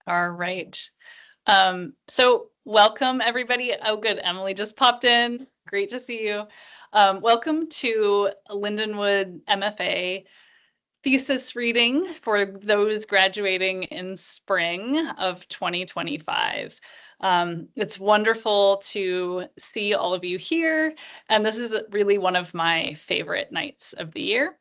All right. So welcome everybody. Oh, good. Emily just popped in. Great to see you. Welcome to Lindenwood MFA thesis reading for those graduating in spring of 2025. It's wonderful to see all of you here, and this is really one of my favorite nights of the year.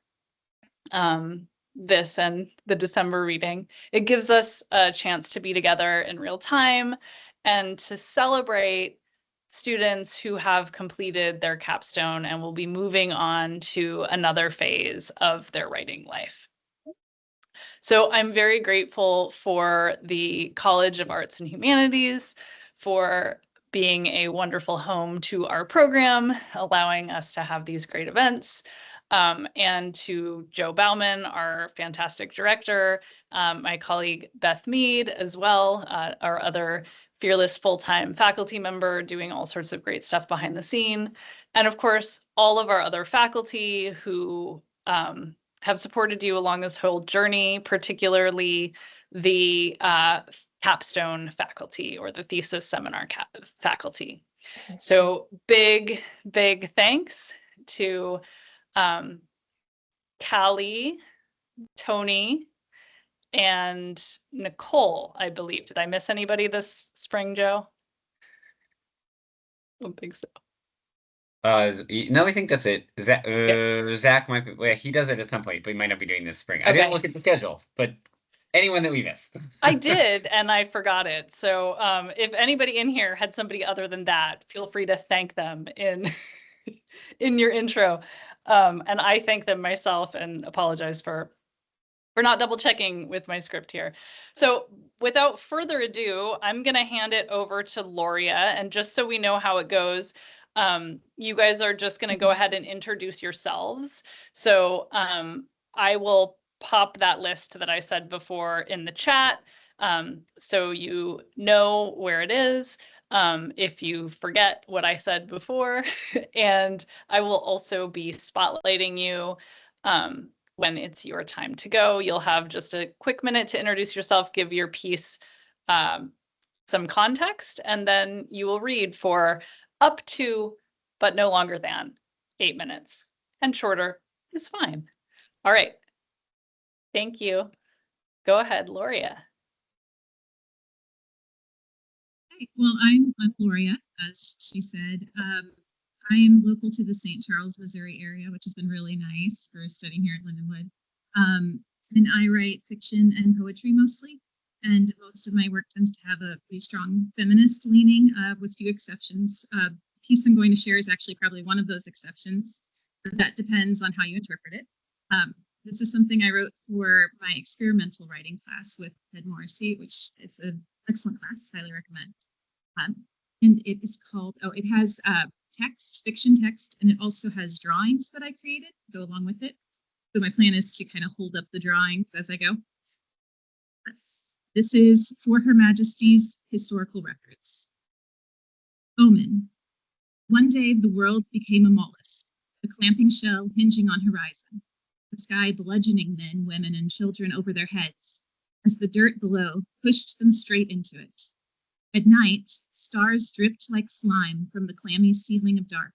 This and the December reading. It gives us a chance to be together in real time and to celebrate students who have completed their capstone and will be moving on to another phase of their writing life. So I'm very grateful for the College of Arts and Humanities for being a wonderful home to our program, allowing us to have these great events. And to Joe Bauman, our fantastic director, my colleague Beth Mead as well, our other fearless full-time faculty member doing all sorts of great stuff behind the scene. And of course, all of our other faculty who have supported you along this whole journey, particularly the capstone faculty or the thesis seminar faculty. So big thanks to Callie, Tony, and Nicole, I believe. Did I miss anybody this spring, Joe? I don't think so. No, I think that's it. Zach, Yep. Zach might be, well, he does it at some point, but he might not be doing this spring. I Okay. didn't look at the schedule, but anyone that we missed. I did, and I forgot it. So if anybody in here had somebody other than that, feel free to thank them in in your intro. And I thank them myself and apologize for not double checking with my script here. So without further ado, I'm going to hand it over to Loria. And just so we know how it goes, you guys are just going to go ahead and introduce yourselves. So I will pop that list that I said before in the chat, so you know where it is. If you forget what I said before, and I will also be spotlighting you when it's your time to go. You'll have just a quick minute to introduce yourself, give your piece some context, and then you will read for up to, but no longer than, 8 minutes. And shorter is fine. All right. Thank you. Go ahead, Loria. Well, I'm Gloria, as she said. I am local to the St. Charles, Missouri area, which has been really nice for studying here at Lindenwood. And I write fiction and poetry mostly, and most of my work tends to have a pretty strong feminist leaning, with few exceptions. The piece I'm going to share is actually probably one of those exceptions, but that depends on how you interpret it. This is something I wrote for my experimental writing class with Ed Morrissey, which is an excellent class, highly recommend. And it is called, it has text, fiction text, and it also has drawings that I created to go along with it. So my plan is to kind of hold up the drawings as I go. This is For Her Majesty's Historical Records. Omen. One day the world became a mollusk, a clamping shell hinging on horizon, the sky bludgeoning men, women, and children over their heads as the dirt below pushed them straight into it. At night, stars dripped like slime from the clammy ceiling of dark.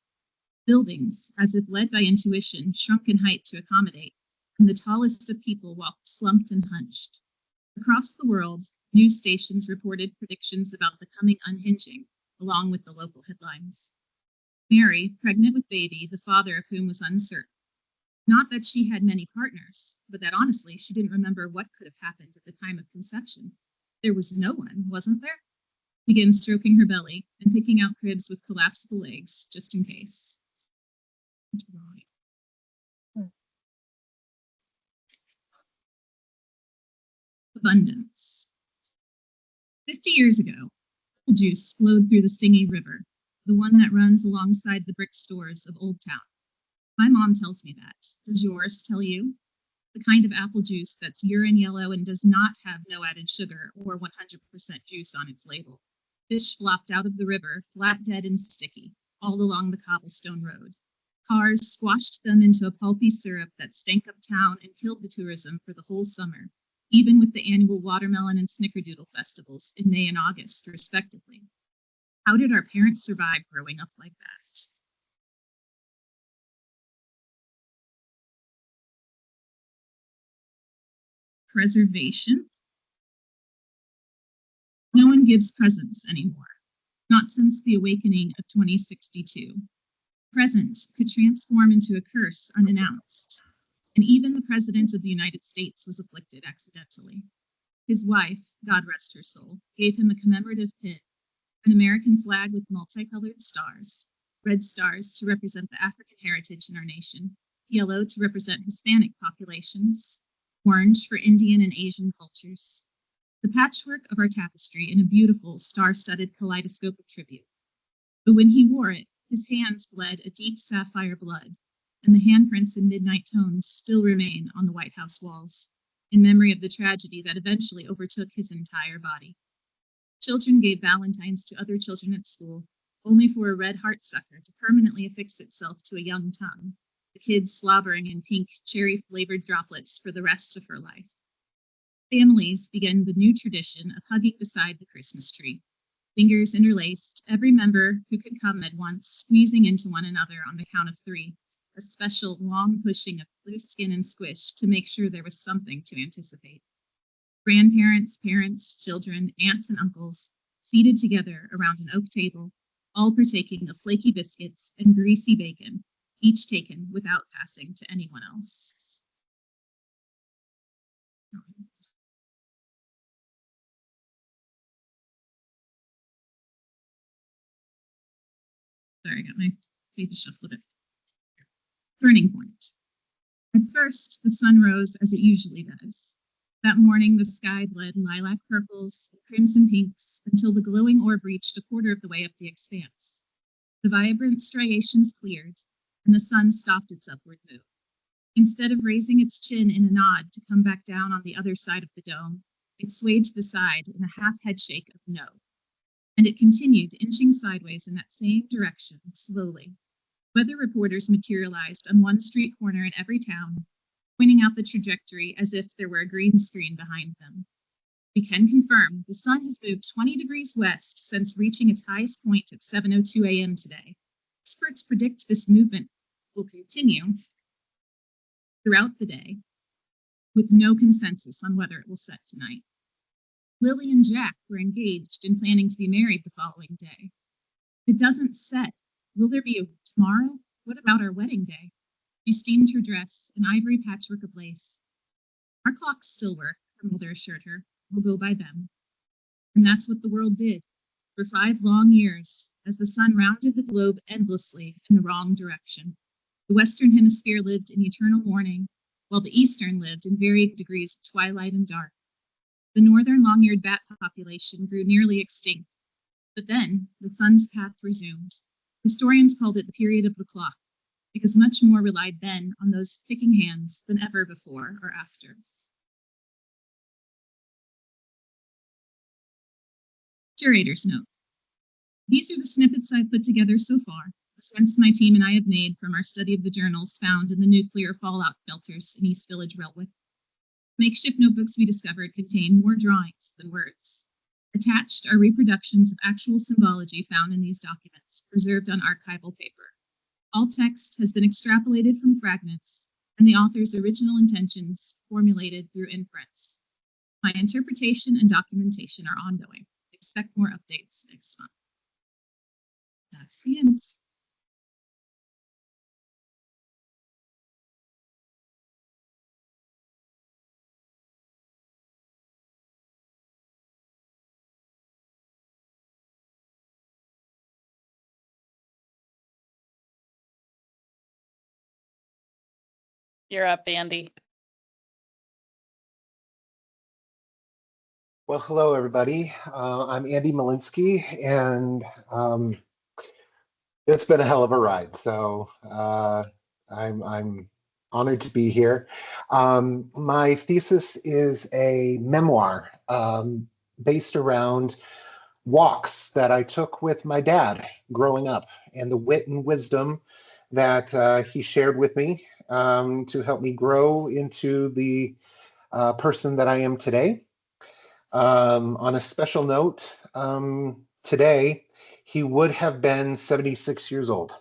Buildings, as if led by intuition, shrunk in height to accommodate, and the tallest of people walked slumped and hunched. Across the world, news stations reported predictions about the coming unhinging, along with the local headlines. Mary, pregnant with baby, the father of whom was uncertain. Not that she had many partners, but that honestly she didn't remember what could have happened at the time of conception. There was no one, wasn't there? Began stroking her belly and picking out cribs with collapsible legs, just in case. Abundance. 50 years ago, apple juice flowed through the Singing River, the one that runs alongside the brick stores of Old Town. My mom tells me that. Does yours tell you? The kind of apple juice that's urine yellow and does not have no added sugar or 100% juice on its label. Fish flopped out of the river, flat dead and sticky, all along the cobblestone road. Cars squashed them into a pulpy syrup that stank up town and killed the tourism for the whole summer. even with the annual watermelon and snickerdoodle festivals in May and August, respectively. How did our parents survive growing up like that? Preservation. No one gives presents anymore, not since the awakening of 2062. Present could transform into a curse unannounced, and even the President of the United States was afflicted accidentally. His wife, God rest her soul, gave him a commemorative pin, an American flag with multicolored stars, red stars to represent the African heritage in our nation, yellow to represent Hispanic populations, orange for Indian and Asian cultures. The patchwork of our tapestry in a beautiful star-studded kaleidoscope of tribute. But when he wore it, his hands bled a deep sapphire blood, and the handprints in midnight tones still remain on the White House walls, in memory of the tragedy that eventually overtook his entire body. Children gave valentines to other children at school, only for a red heart sucker to permanently affix itself to a young tongue, the kid slobbering in pink cherry-flavored droplets for the rest of her life. Families began the new tradition of hugging beside the Christmas tree, fingers interlaced, every member who could come at once squeezing into one another on the count of 3, a special long pushing of loose skin and squish to make sure there was something to anticipate. Grandparents, parents, children, aunts, and uncles seated together around an oak table, all partaking of flaky biscuits and greasy bacon, each taken without passing to anyone else. Sorry, I got my pages shuffled a bit. Turning point. At first, the sun rose as it usually does. That morning, the sky bled lilac purples, crimson pinks, until the glowing orb reached a quarter of the way up the expanse. The vibrant striations cleared, and the sun stopped its upward move. Instead of raising its chin in a nod to come back down on the other side of the dome, it swayed to the side in a half head shake of no. And it continued inching sideways in that same direction, slowly. Weather reporters materialized on one street corner in every town, pointing out the trajectory as if there were a green screen behind them. We can confirm the sun has moved 20 degrees west since reaching its highest point at 7:02 a.m. today. Experts predict this movement will continue throughout the day, with no consensus on whether it will set tonight. Lily and Jack were engaged in planning to be married the following day. If it doesn't set, will there be a tomorrow? What about our wedding day? She steamed her dress, an ivory patchwork of lace. Our clocks still work, her mother assured her. We'll go by them. And that's what the world did for 5 long years, as the sun rounded the globe endlessly in the wrong direction. The Western Hemisphere lived in eternal morning, while the Eastern lived in varying degrees of twilight and dark. The northern long-eared bat population grew nearly extinct, but then the sun's path resumed. Historians called it the period of the clock, because much more relied then on those ticking hands than ever before or after. Curator's note. These are the snippets I've put together so far, the sense my team and I have made from our study of the journals found in the nuclear fallout shelters in East Village, Relwick. Makeshift notebooks we discovered contain more drawings than words. Attached are reproductions of actual symbology found in these documents, preserved on archival paper. All text has been extrapolated from fragments, and the author's original intentions formulated through inference. My interpretation and documentation are ongoing. Expect more updates next month. That's the end. You're up, Andy. Well, hello, everybody. I'm Andy Malinsky, and it's been a hell of a ride. So I'm honored to be here. My thesis is a memoir based around walks that I took with my dad growing up, and the wit and wisdom that he shared with me to help me grow into the person that I am today. On a special note, today he would have been 76 years old.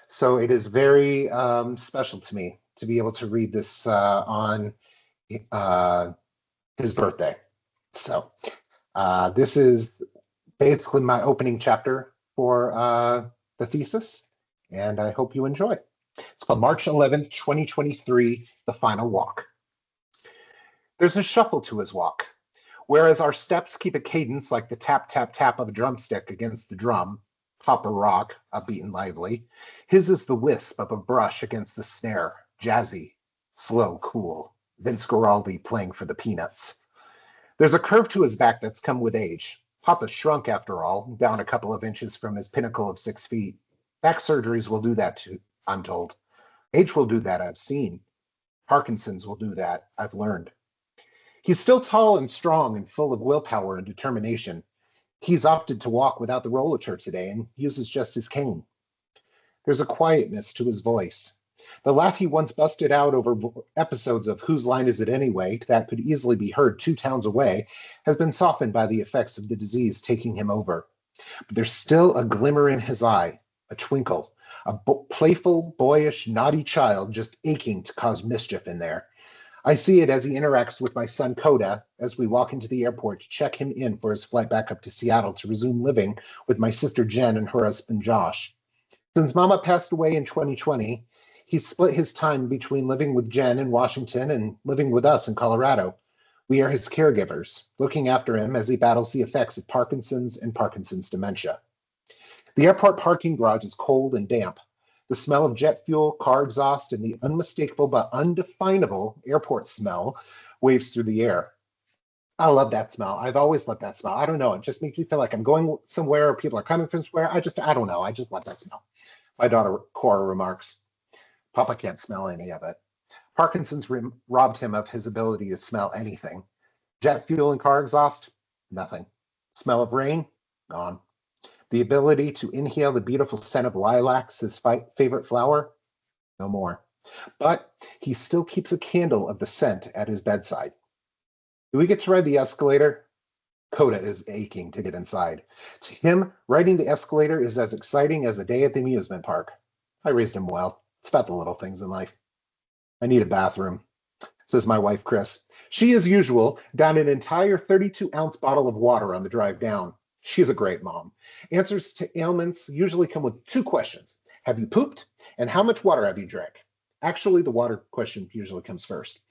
So it is very special to me to be able to read this on his birthday. So this is basically my opening chapter for the thesis, and I hope you enjoy. It's called March 11th, 2023, The Final Walk. There's a shuffle to his walk. Whereas our steps keep a cadence like the tap, tap, tap of a drumstick against the drum, pop a rock, upbeat and lively, his is the wisp of a brush against the snare, jazzy, slow, cool, Vince Guaraldi playing for the Peanuts. There's a curve to his back that's come with age. Papa shrunk, after all, down a couple of inches from his pinnacle of 6 feet. Back surgeries will do that too, I'm told. Age will do that, I've seen. Parkinson's will do that, I've learned. He's still tall and strong and full of willpower and determination. He's opted to walk without the rollator today and uses just his cane. There's a quietness to his voice. The laugh he once busted out over episodes of Whose Line Is It Anyway that could easily be heard 2 towns away has been softened by the effects of the disease taking him over. But there's still a glimmer in his eye, a twinkle, a playful, boyish, naughty child just aching to cause mischief in there. I see it as he interacts with my son Coda as we walk into the airport to check him in for his flight back up to Seattle to resume living with my sister Jen and her husband Josh. Since Mama passed away in 2020, he's split his time between living with Jen in Washington and living with us in Colorado. We are his caregivers, looking after him as he battles the effects of Parkinson's and Parkinson's dementia. The airport parking garage is cold and damp. The smell of jet fuel, car exhaust, and the unmistakable but undefinable airport smell waves through the air. I love that smell. I've always loved that smell. I don't know. It just makes me feel like I'm going somewhere or people are coming from somewhere. I don't know. I just love that smell. My daughter, Cora, remarks, Papa can't smell any of it. Parkinson's robbed him of his ability to smell anything. Jet fuel and car exhaust, nothing. Smell of rain, gone. The ability to inhale the beautiful scent of lilacs, his favorite flower, no more. But he still keeps a candle of the scent at his bedside. Do we get to ride the escalator? Coda is aching to get inside. To him, riding the escalator is as exciting as a day at the amusement park. I raised him well. It's about the little things in life. I need a bathroom, says my wife, Chris. She, as usual, downed an entire 32-ounce bottle of water on the drive down. She's a great mom. Answers to ailments usually come with 2 questions. Have you pooped? And how much water have you drank? Actually, the water question usually comes first.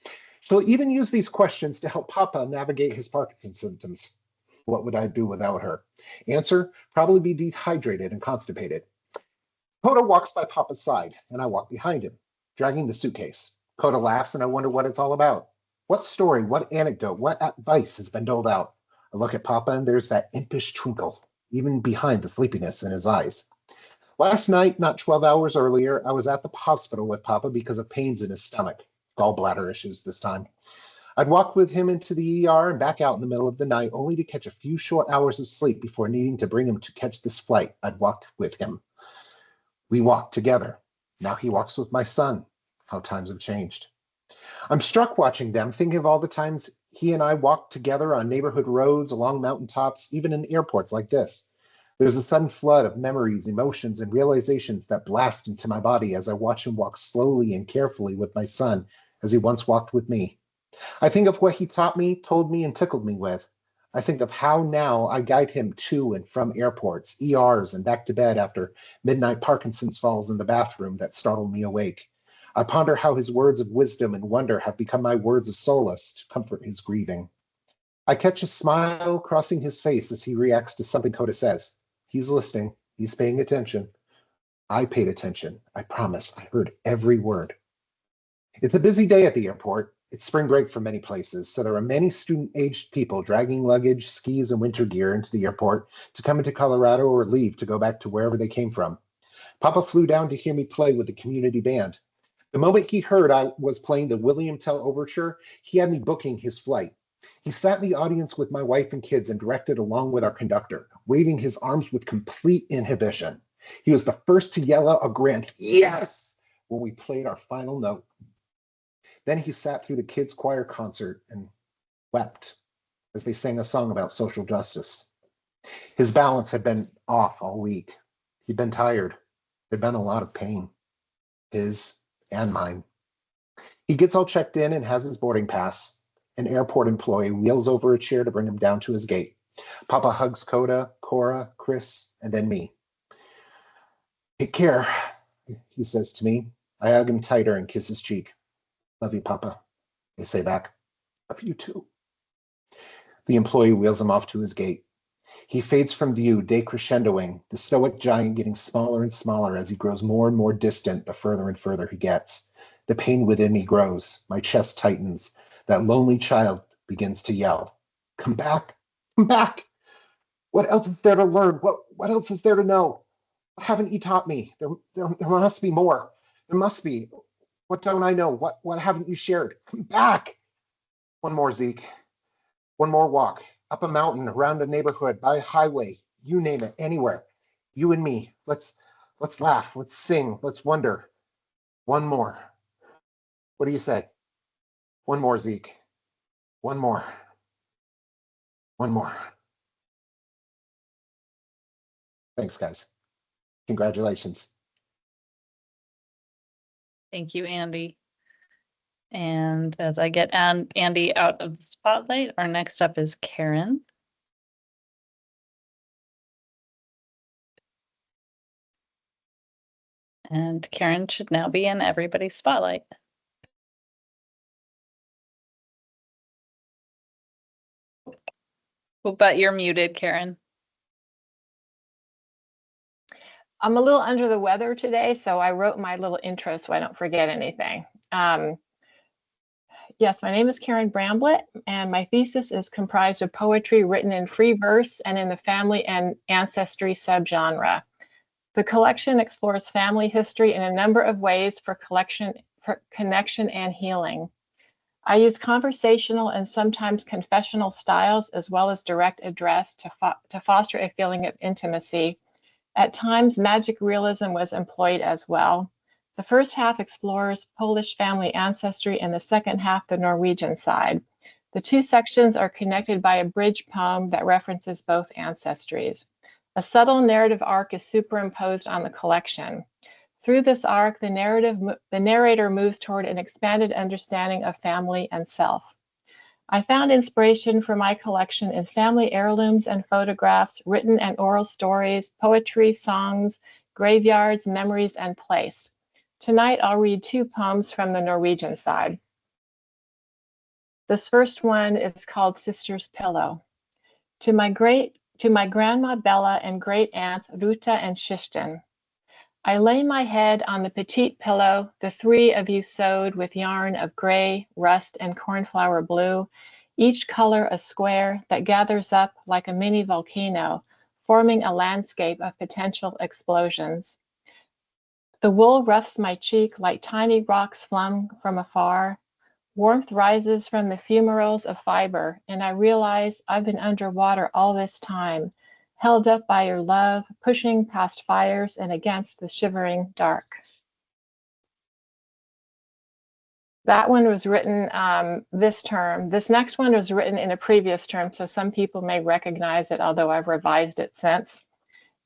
She'll even use these questions to help Papa navigate his Parkinson's symptoms. What would I do without her? Answer, probably be dehydrated and constipated. Coda walks by Papa's side, and I walk behind him, dragging the suitcase. Coda laughs, and I wonder what it's all about. What story, what anecdote, what advice has been doled out? I look at Papa, and there's that impish twinkle, even behind the sleepiness in his eyes. Last night, not 12 hours earlier, I was at the hospital with Papa because of pains in his stomach. Gallbladder issues this time. I'd walked with him into the ER and back out in the middle of the night, only to catch a few short hours of sleep before needing to bring him to catch this flight. I'd walked with him. We walked together. Now he walks with my son. How times have changed. I'm struck watching them, thinking of all the times he and I walked together on neighborhood roads, along mountaintops, even in airports like this. There's a sudden flood of memories, emotions, and realizations that blast into my body as I watch him walk slowly and carefully with my son as he once walked with me. I think of what he taught me, told me, and tickled me with. I think of how now I guide him to and from airports, ERs, and back to bed after midnight Parkinson's falls in the bathroom that startle me awake. I ponder how his words of wisdom and wonder have become my words of solace to comfort his grieving. I catch a smile crossing his face as he reacts to something Coda says. He's listening. He's paying attention. I paid attention. I promise. I heard every word. It's a busy day at the airport. It's spring break for many places, so there are many student-aged people dragging luggage, skis, and winter gear into the airport to come into Colorado or leave to go back to wherever they came from. Papa flew down to hear me play with the community band. The moment he heard I was playing the William Tell Overture, he had me booking his flight. He sat in the audience with my wife and kids and directed along with our conductor, waving his arms with complete inhibition. He was the first to yell out a grand "Yes!" when we played our final note. Then he sat through the kids' choir concert and wept as they sang a song about social justice. His balance had been off all week. He'd been tired. There'd been a lot of pain, his and mine. He gets all checked in and has his boarding pass. An airport employee wheels over a chair to bring him down to his gate. Papa hugs Coda, Cora, Chris, and then me. Take care, he says to me. I hug him tighter and kiss his cheek. Love you, Papa, I say back. Love you too. The employee wheels him off to his gate. He fades from view, decrescendoing, the stoic giant getting smaller and smaller as he grows more and more distant the further and further he gets. The pain within me grows. My chest tightens. That lonely child begins to yell. Come back. Come back. What else is there to learn? What else is there to know? What haven't you taught me? There must be more. There must be. What don't I know? What haven't you shared? Come back. One more, Zeke. One more walk. Up a mountain, around a neighborhood, by a highway. You name it, anywhere. You and me. Let's laugh. Let's sing. Let's wonder. One more. What do you say? One more, Zeke. One more. One more. Thanks, guys. Congratulations. Thank you, Andy. And as I get Andy out of the spotlight, our next up is Karen. And Karen should now be in everybody's spotlight. Oh, but you're muted, Karen. I'm a little under the weather today, so I wrote my little intro so I don't forget anything. Yes, my name is Karen Bramblett, and my thesis is comprised of poetry written in free verse and in the family and ancestry subgenre. The collection explores family history in a number of ways for connection and healing. I use conversational and sometimes confessional styles as well as direct address to foster a feeling of intimacy. At times, magic realism was employed as well. The first half explores Polish family ancestry and the second half the Norwegian side. The two sections are connected by a bridge poem that references both ancestries. A subtle narrative arc is superimposed on the collection. Through this arc, the narrator moves toward an expanded understanding of family and self. I found inspiration for my collection in family heirlooms and photographs, written and oral stories, poetry, songs, graveyards, memories, and place. Tonight, I'll read two poems from the Norwegian side. This first one is called Sister's Pillow. To my grandma Bella and great aunts Ruta and Shishton, I lay my head on the petite pillow the three of you sewed with yarn of gray, rust, and cornflower blue, each color a square that gathers up like a mini volcano, forming a landscape of potential explosions. The wool roughs my cheek like tiny rocks flung from afar. Warmth rises from the fumaroles of fiber, and I realize I've been underwater all this time, held up by your love, pushing past fires and against the shivering dark. That one was written this term. This next one was written in a previous term, so some people may recognize it, although I've revised it since.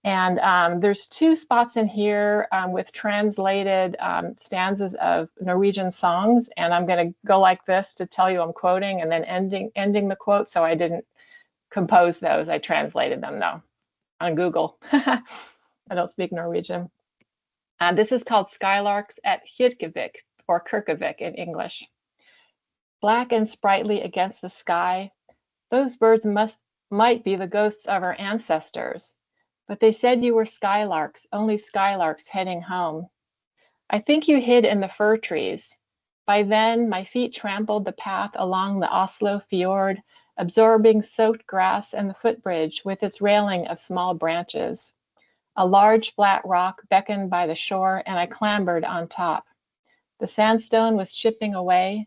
And there's two spots in here with translated stanzas of Norwegian songs, and I'm going to go like this to tell you I'm quoting, and then ending the quote. So I didn't compose those; I translated them though on Google. I don't speak Norwegian. This is called Skylarks at Kyrkjavik, or Kirkjavik in English. Black and sprightly against the sky, those birds might be the ghosts of our ancestors. But they said you were skylarks, only skylarks heading home. I think you hid in the fir trees. By then, my feet trampled the path along the Oslo fjord, absorbing soaked grass and the footbridge with its railing of small branches. A large flat rock beckoned by the shore, and I clambered on top. The sandstone was chipping away.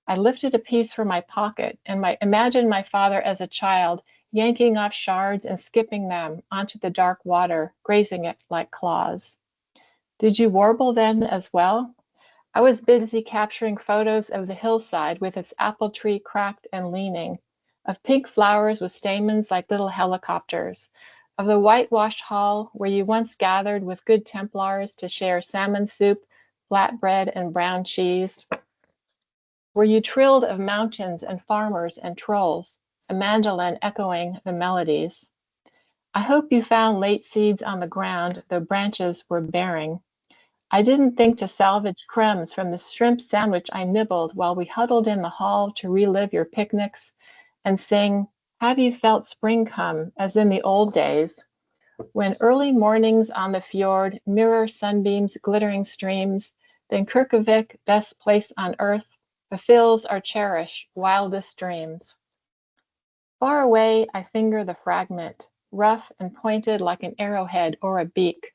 I lifted a piece from my pocket and imagined my father as a child, yanking off shards and skipping them onto the dark water, grazing it like claws. Did you warble then as well? I was busy capturing photos of the hillside with its apple tree cracked and leaning, of pink flowers with stamens like little helicopters, of the whitewashed hall where you once gathered with good Templars to share salmon soup, flatbread, and brown cheese, where you trilled of mountains and farmers and trolls, a mandolin echoing the melodies. I hope you found late seeds on the ground, though branches were bearing. I didn't think to salvage crumbs from the shrimp sandwich I nibbled while we huddled in the hall to relive your picnics and sing, "Have you felt spring come," as in the old days, when early mornings on the fjord mirror sunbeams, glittering streams, then Kirkevik, best place on earth, fulfills our cherished, wildest dreams. Far away, I finger the fragment, rough and pointed like an arrowhead or a beak,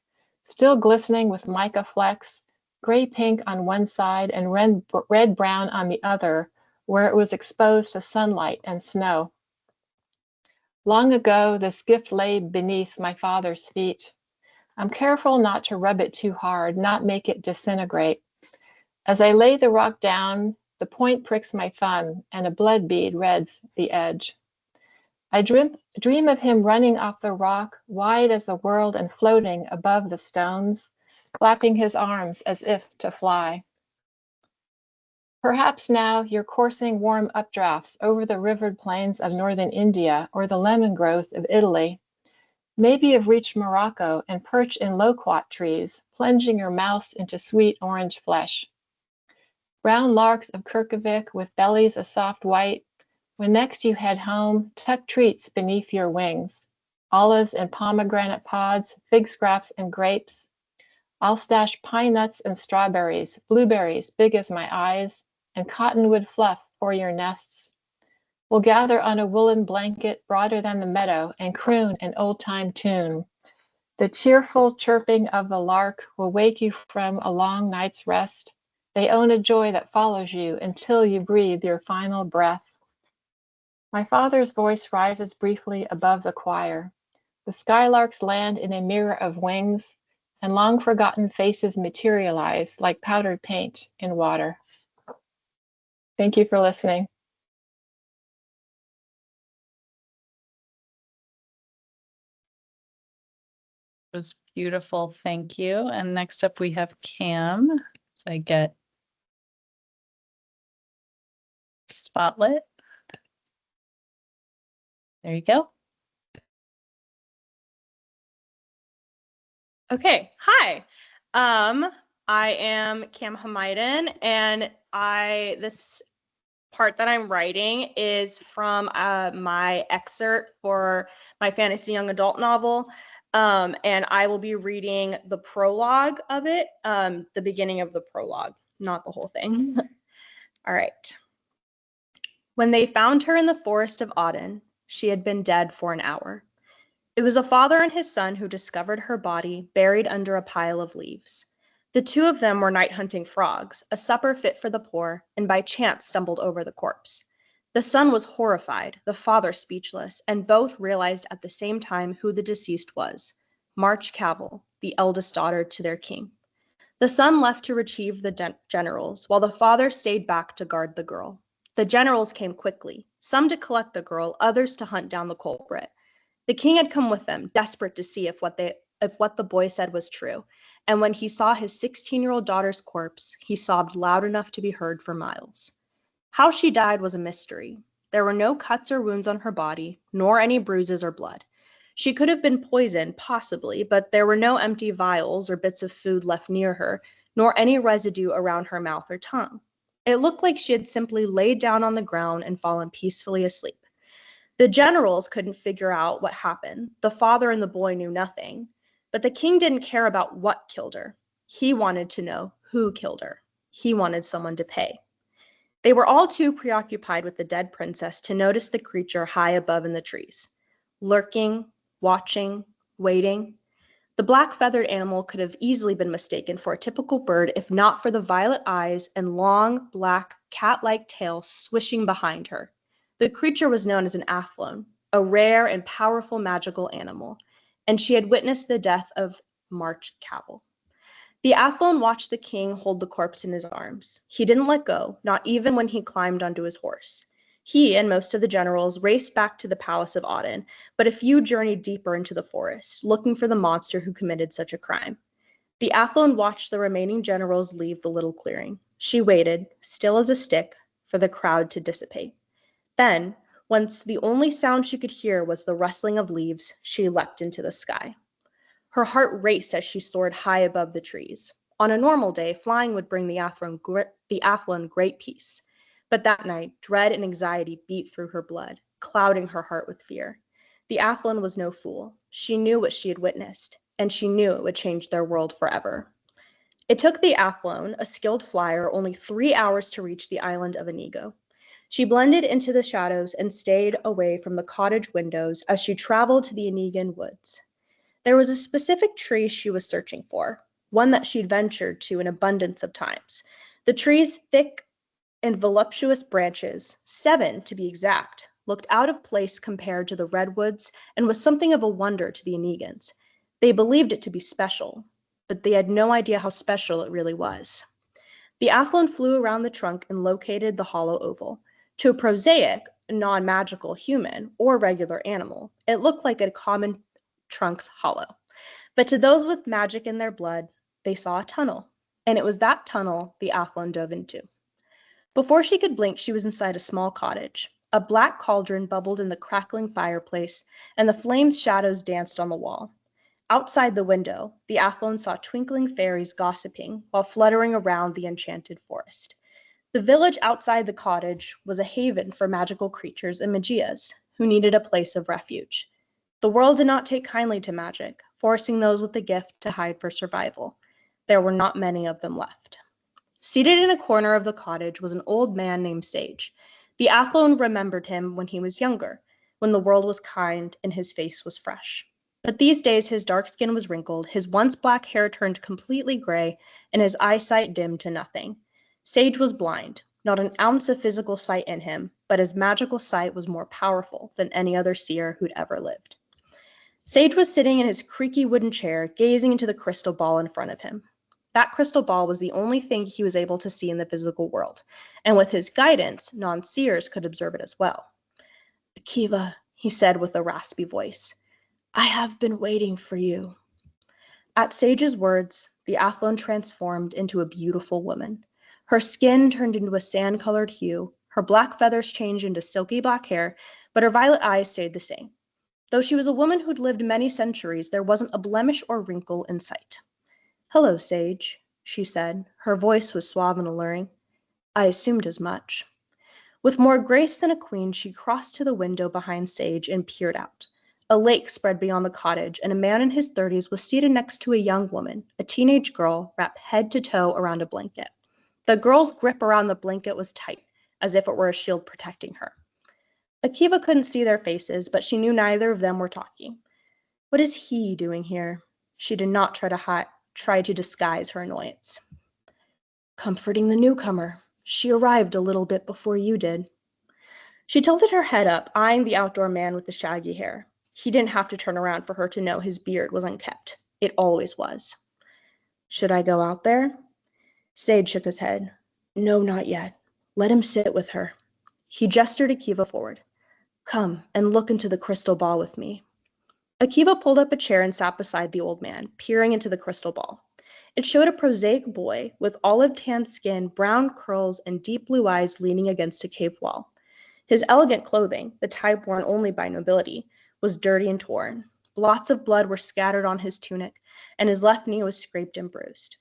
still glistening with mica flecks, gray-pink on one side and red-brown on the other, where it was exposed to sunlight and snow. Long ago, this gift lay beneath my father's feet. I'm careful not to rub it too hard, not make it disintegrate. As I lay the rock down, the point pricks my thumb, and a blood bead reds the edge. I dream of him running off the rock, wide as the world and floating above the stones, flapping his arms as if to fly. Perhaps now you're coursing warm updrafts over the rivered plains of northern India or the lemon groves of Italy. Maybe you've reached Morocco and perched in loquat trees, plunging your mouth into sweet orange flesh. Brown larks of Kirkevik with bellies a soft white. When next you head home, tuck treats beneath your wings. Olives and pomegranate pods, fig scraps and grapes. I'll stash pine nuts and strawberries, blueberries big as my eyes, and cottonwood fluff for your nests. We'll gather on a woolen blanket broader than the meadow and croon an old-time tune. The cheerful chirping of the lark will wake you from a long night's rest. They own a joy that follows you until you breathe your final breath. My father's voice rises briefly above the choir. The skylarks land in a mirror of wings, and long-forgotten faces materialize like powdered paint in water. Thank you for listening. It was beautiful. Thank you. And next up we have Cam. So I get spotlit. There you go. Okay, hi. I am Cam Hamiden, and this part that I'm writing is from my excerpt for my fantasy young adult novel, and I will be reading the prologue of it, the beginning of the prologue, not the whole thing. All right. When they found her in the forest of Auden, she had been dead for an hour. It was a father and his son who discovered her body buried under a pile of leaves. The two of them were night hunting frogs, a supper fit for the poor, and by chance stumbled over the corpse. The son was horrified, the father speechless, and both realized at the same time who the deceased was, March Cavil, the eldest daughter to their king. The son left to retrieve the generals, while the father stayed back to guard the girl. The generals came quickly, some to collect the girl, others to hunt down the culprit. The king had come with them, desperate to see if what the boy said was true, and when he saw his 16-year-old daughter's corpse, he sobbed loud enough to be heard for miles. How she died was a mystery. There were no cuts or wounds on her body, nor any bruises or blood. She could have been poisoned, possibly, but there were no empty vials or bits of food left near her, nor any residue around her mouth or tongue. It looked like she had simply laid down on the ground and fallen peacefully asleep. The generals couldn't figure out what happened. The father and the boy knew nothing. But the king didn't care about what killed her. He wanted to know who killed her. He wanted someone to pay. They were all too preoccupied with the dead princess to notice the creature high above in the trees, lurking, watching, waiting. The black-feathered animal could have easily been mistaken for a typical bird if not for the violet eyes and long, black, cat-like tail swishing behind her. The creature was known as an athlone, a rare and powerful magical animal, and she had witnessed the death of March Cavil. The Athlone watched the king hold the corpse in his arms. He didn't let go, not even when he climbed onto his horse. He and most of the generals raced back to the palace of Auden, but a few journeyed deeper into the forest, looking for the monster who committed such a crime. The Athlone watched the remaining generals leave the little clearing. She waited, still as a stick, for the crowd to dissipate. Then, once the only sound she could hear was the rustling of leaves, she leapt into the sky. Her heart raced as she soared high above the trees. On a normal day, flying would bring the Athlone great peace. But that night, dread and anxiety beat through her blood, clouding her heart with fear. The Athlone was no fool. She knew what she had witnessed, and she knew it would change their world forever. It took the Athlone, a skilled flyer, only 3 hours to reach the island of Inigo. She blended into the shadows and stayed away from the cottage windows as she traveled to the Inigan woods. There was a specific tree she was searching for, one that she'd ventured to an abundance of times. The tree's thick and voluptuous branches, 7 to be exact, looked out of place compared to the redwoods and was something of a wonder to the Inigans. They believed it to be special, but they had no idea how special it really was. The Athlone flew around the trunk and located the hollow oval. To a prosaic, non-magical human or regular animal, it looked like a common trunk's hollow. But to those with magic in their blood, they saw a tunnel, and it was that tunnel the Athlone dove into. Before she could blink, she was inside a small cottage. A black cauldron bubbled in the crackling fireplace, and the flames' shadows danced on the wall. Outside the window, the Athlone saw twinkling fairies gossiping while fluttering around the enchanted forest. The village outside the cottage was a haven for magical creatures and magias who needed a place of refuge. The world did not take kindly to magic, forcing those with the gift to hide for survival. There were not many of them left. Seated in a corner of the cottage was an old man named Sage. The Athlone remembered him when he was younger, when the world was kind and his face was fresh. But these days his dark skin was wrinkled, his once black hair turned completely gray, and his eyesight dimmed to nothing. Sage was blind, not an ounce of physical sight in him, but his magical sight was more powerful than any other seer who'd ever lived. Sage was sitting in his creaky wooden chair, gazing into the crystal ball in front of him. That crystal ball was the only thing he was able to see in the physical world, and with his guidance, non-seers could observe it as well. "Akiva," he said with a raspy voice, "I have been waiting for you." At Sage's words, the Athlone transformed into a beautiful woman. Her skin turned into a sand-colored hue, her black feathers changed into silky black hair, but her violet eyes stayed the same. Though she was a woman who'd lived many centuries, there wasn't a blemish or wrinkle in sight. "Hello, Sage," she said. Her voice was suave and alluring. "I assumed as much." With more grace than a queen, she crossed to the window behind Sage and peered out. A lake spread beyond the cottage, and a man in his 30s was seated next to a young woman, a teenage girl, wrapped head to toe around a blanket. The girl's grip around the blanket was tight, as if it were a shield protecting her. Akiva couldn't see their faces, but she knew neither of them were talking. What is he doing here? She did not try to disguise her annoyance. "Comforting the newcomer. She arrived a little bit before you did." She tilted her head up, eyeing the outdoor man with the shaggy hair. He didn't have to turn around for her to know his beard was unkempt. It always was. "Should I go out there?" Sage shook his head. "No, not yet. Let him sit with her." He gestured Akiva forward. "Come and look into the crystal ball with me." Akiva pulled up a chair and sat beside the old man, peering into the crystal ball. It showed a prosaic boy with olive-tanned skin, brown curls, and deep blue eyes leaning against a cave wall. His elegant clothing, the type worn only by nobility, was dirty and torn. Blots of blood were scattered on his tunic, and his left knee was scraped and bruised.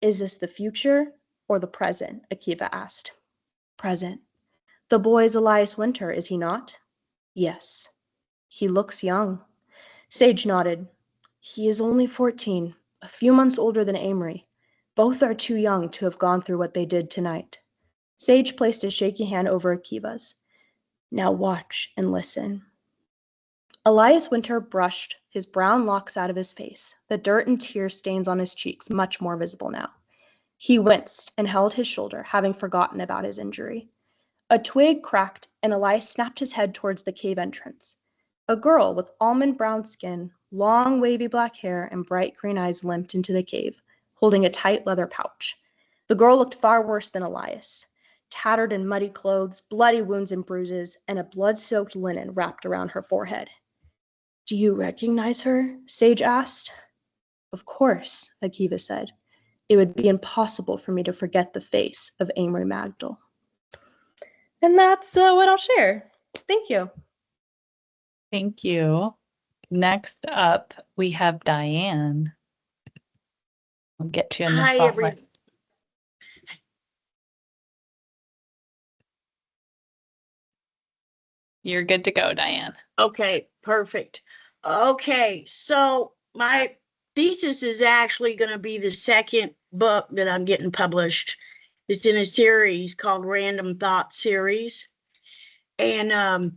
"Is this the future or the present?" Akiva asked. "Present. The boy is Elias Winter, is he not?" "Yes." "He looks young." Sage nodded. "He is only 14, a few months older than Amory. Both are too young to have gone through what they did tonight." Sage placed a shaky hand over Akiva's. "Now watch and listen." Elias Winter brushed his brown locks out of his face, the dirt and tear stains on his cheeks much more visible now. He winced and held his shoulder, having forgotten about his injury. A twig cracked, and Elias snapped his head towards the cave entrance. A girl with almond brown skin, long wavy black hair, and bright green eyes limped into the cave, holding a tight leather pouch. The girl looked far worse than Elias. Tattered and muddy clothes, bloody wounds and bruises, and a blood-soaked linen wrapped around her forehead. "Do you recognize her?" Sage asked. "Of course," Akiva said. "It would be impossible for me to forget the face of Amory Magdal." And that's what I'll share. Thank you. Thank you. Next up, we have Diane. I'll get you in the Hi, spotlight. You're good to go, Diane. Okay, perfect. Okay, so my thesis is actually going to be the second book that I'm getting published. It's in a series called Random Thought Series. And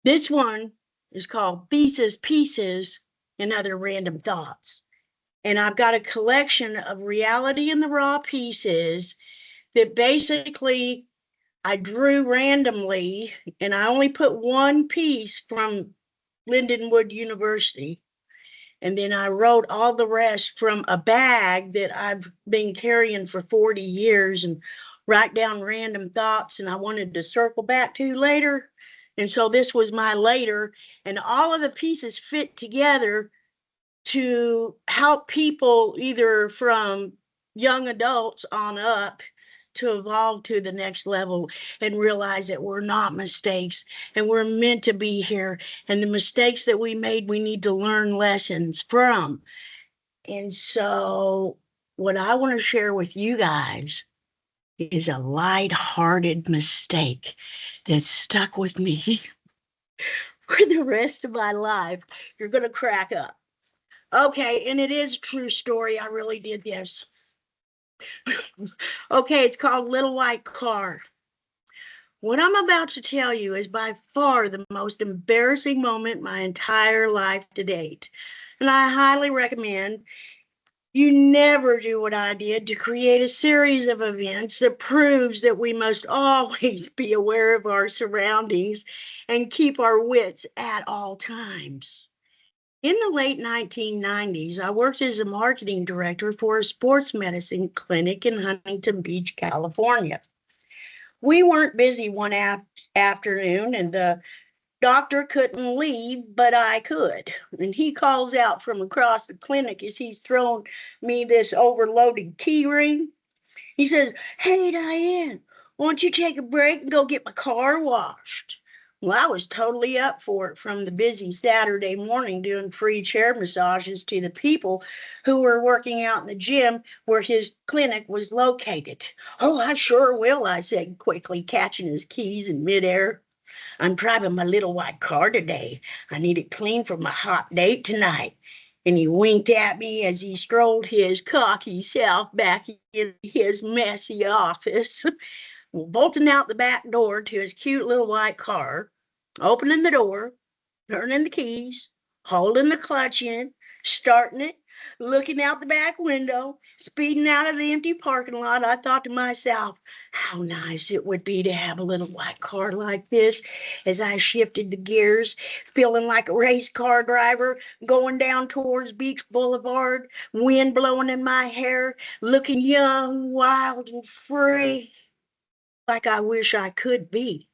this one is called Thesis Pieces and Other Random Thoughts. And I've got a collection of reality in the raw pieces that basically I drew randomly, and I only put one piece from Lindenwood University. And then I wrote all the rest from a bag that I've been carrying for 40 years and write down random thoughts, and I wanted to circle back to later. And so this was my later, and all of the pieces fit together to help people either from young adults on up to evolve to the next level and realize that we're not mistakes and we're meant to be here. And the mistakes that we made, we need to learn lessons from. And so what I want to share with you guys is a light-hearted mistake that stuck with me for the rest of my life. You're going to crack up. Okay, and it is a true story. I really did this. Okay, it's called Little White Car. What I'm about to tell you is by far the most embarrassing moment my entire life to date. And I highly recommend you never do what I did to create a series of events that proves that we must always be aware of our surroundings and keep our wits at all times. In the late 1990s, I worked as a marketing director for a sports medicine clinic in Huntington Beach, California. We weren't busy one afternoon, and the doctor couldn't leave, but I could. And he calls out from across the clinic as he's thrown me this overloaded key ring. He says, "Hey, Diane, won't you take a break and go get my car washed?" Well, I was totally up for it from the busy Saturday morning doing free chair massages to the people who were working out in the gym where his clinic was located. "Oh, I sure will," I said quickly, catching his keys in midair. "I'm driving my little white car today. I need it clean for my hot date tonight." And he winked at me as he strolled his cocky self back in his messy office. Well, bolting out the back door to his cute little white car, opening the door, turning the keys, holding the clutch in, starting it, looking out the back window, speeding out of the empty parking lot, I thought to myself, how nice it would be to have a little white car like this. As I shifted the gears, feeling like a race car driver, going down towards Beach Boulevard, wind blowing in my hair, looking young, wild, and free, like I wish I could be.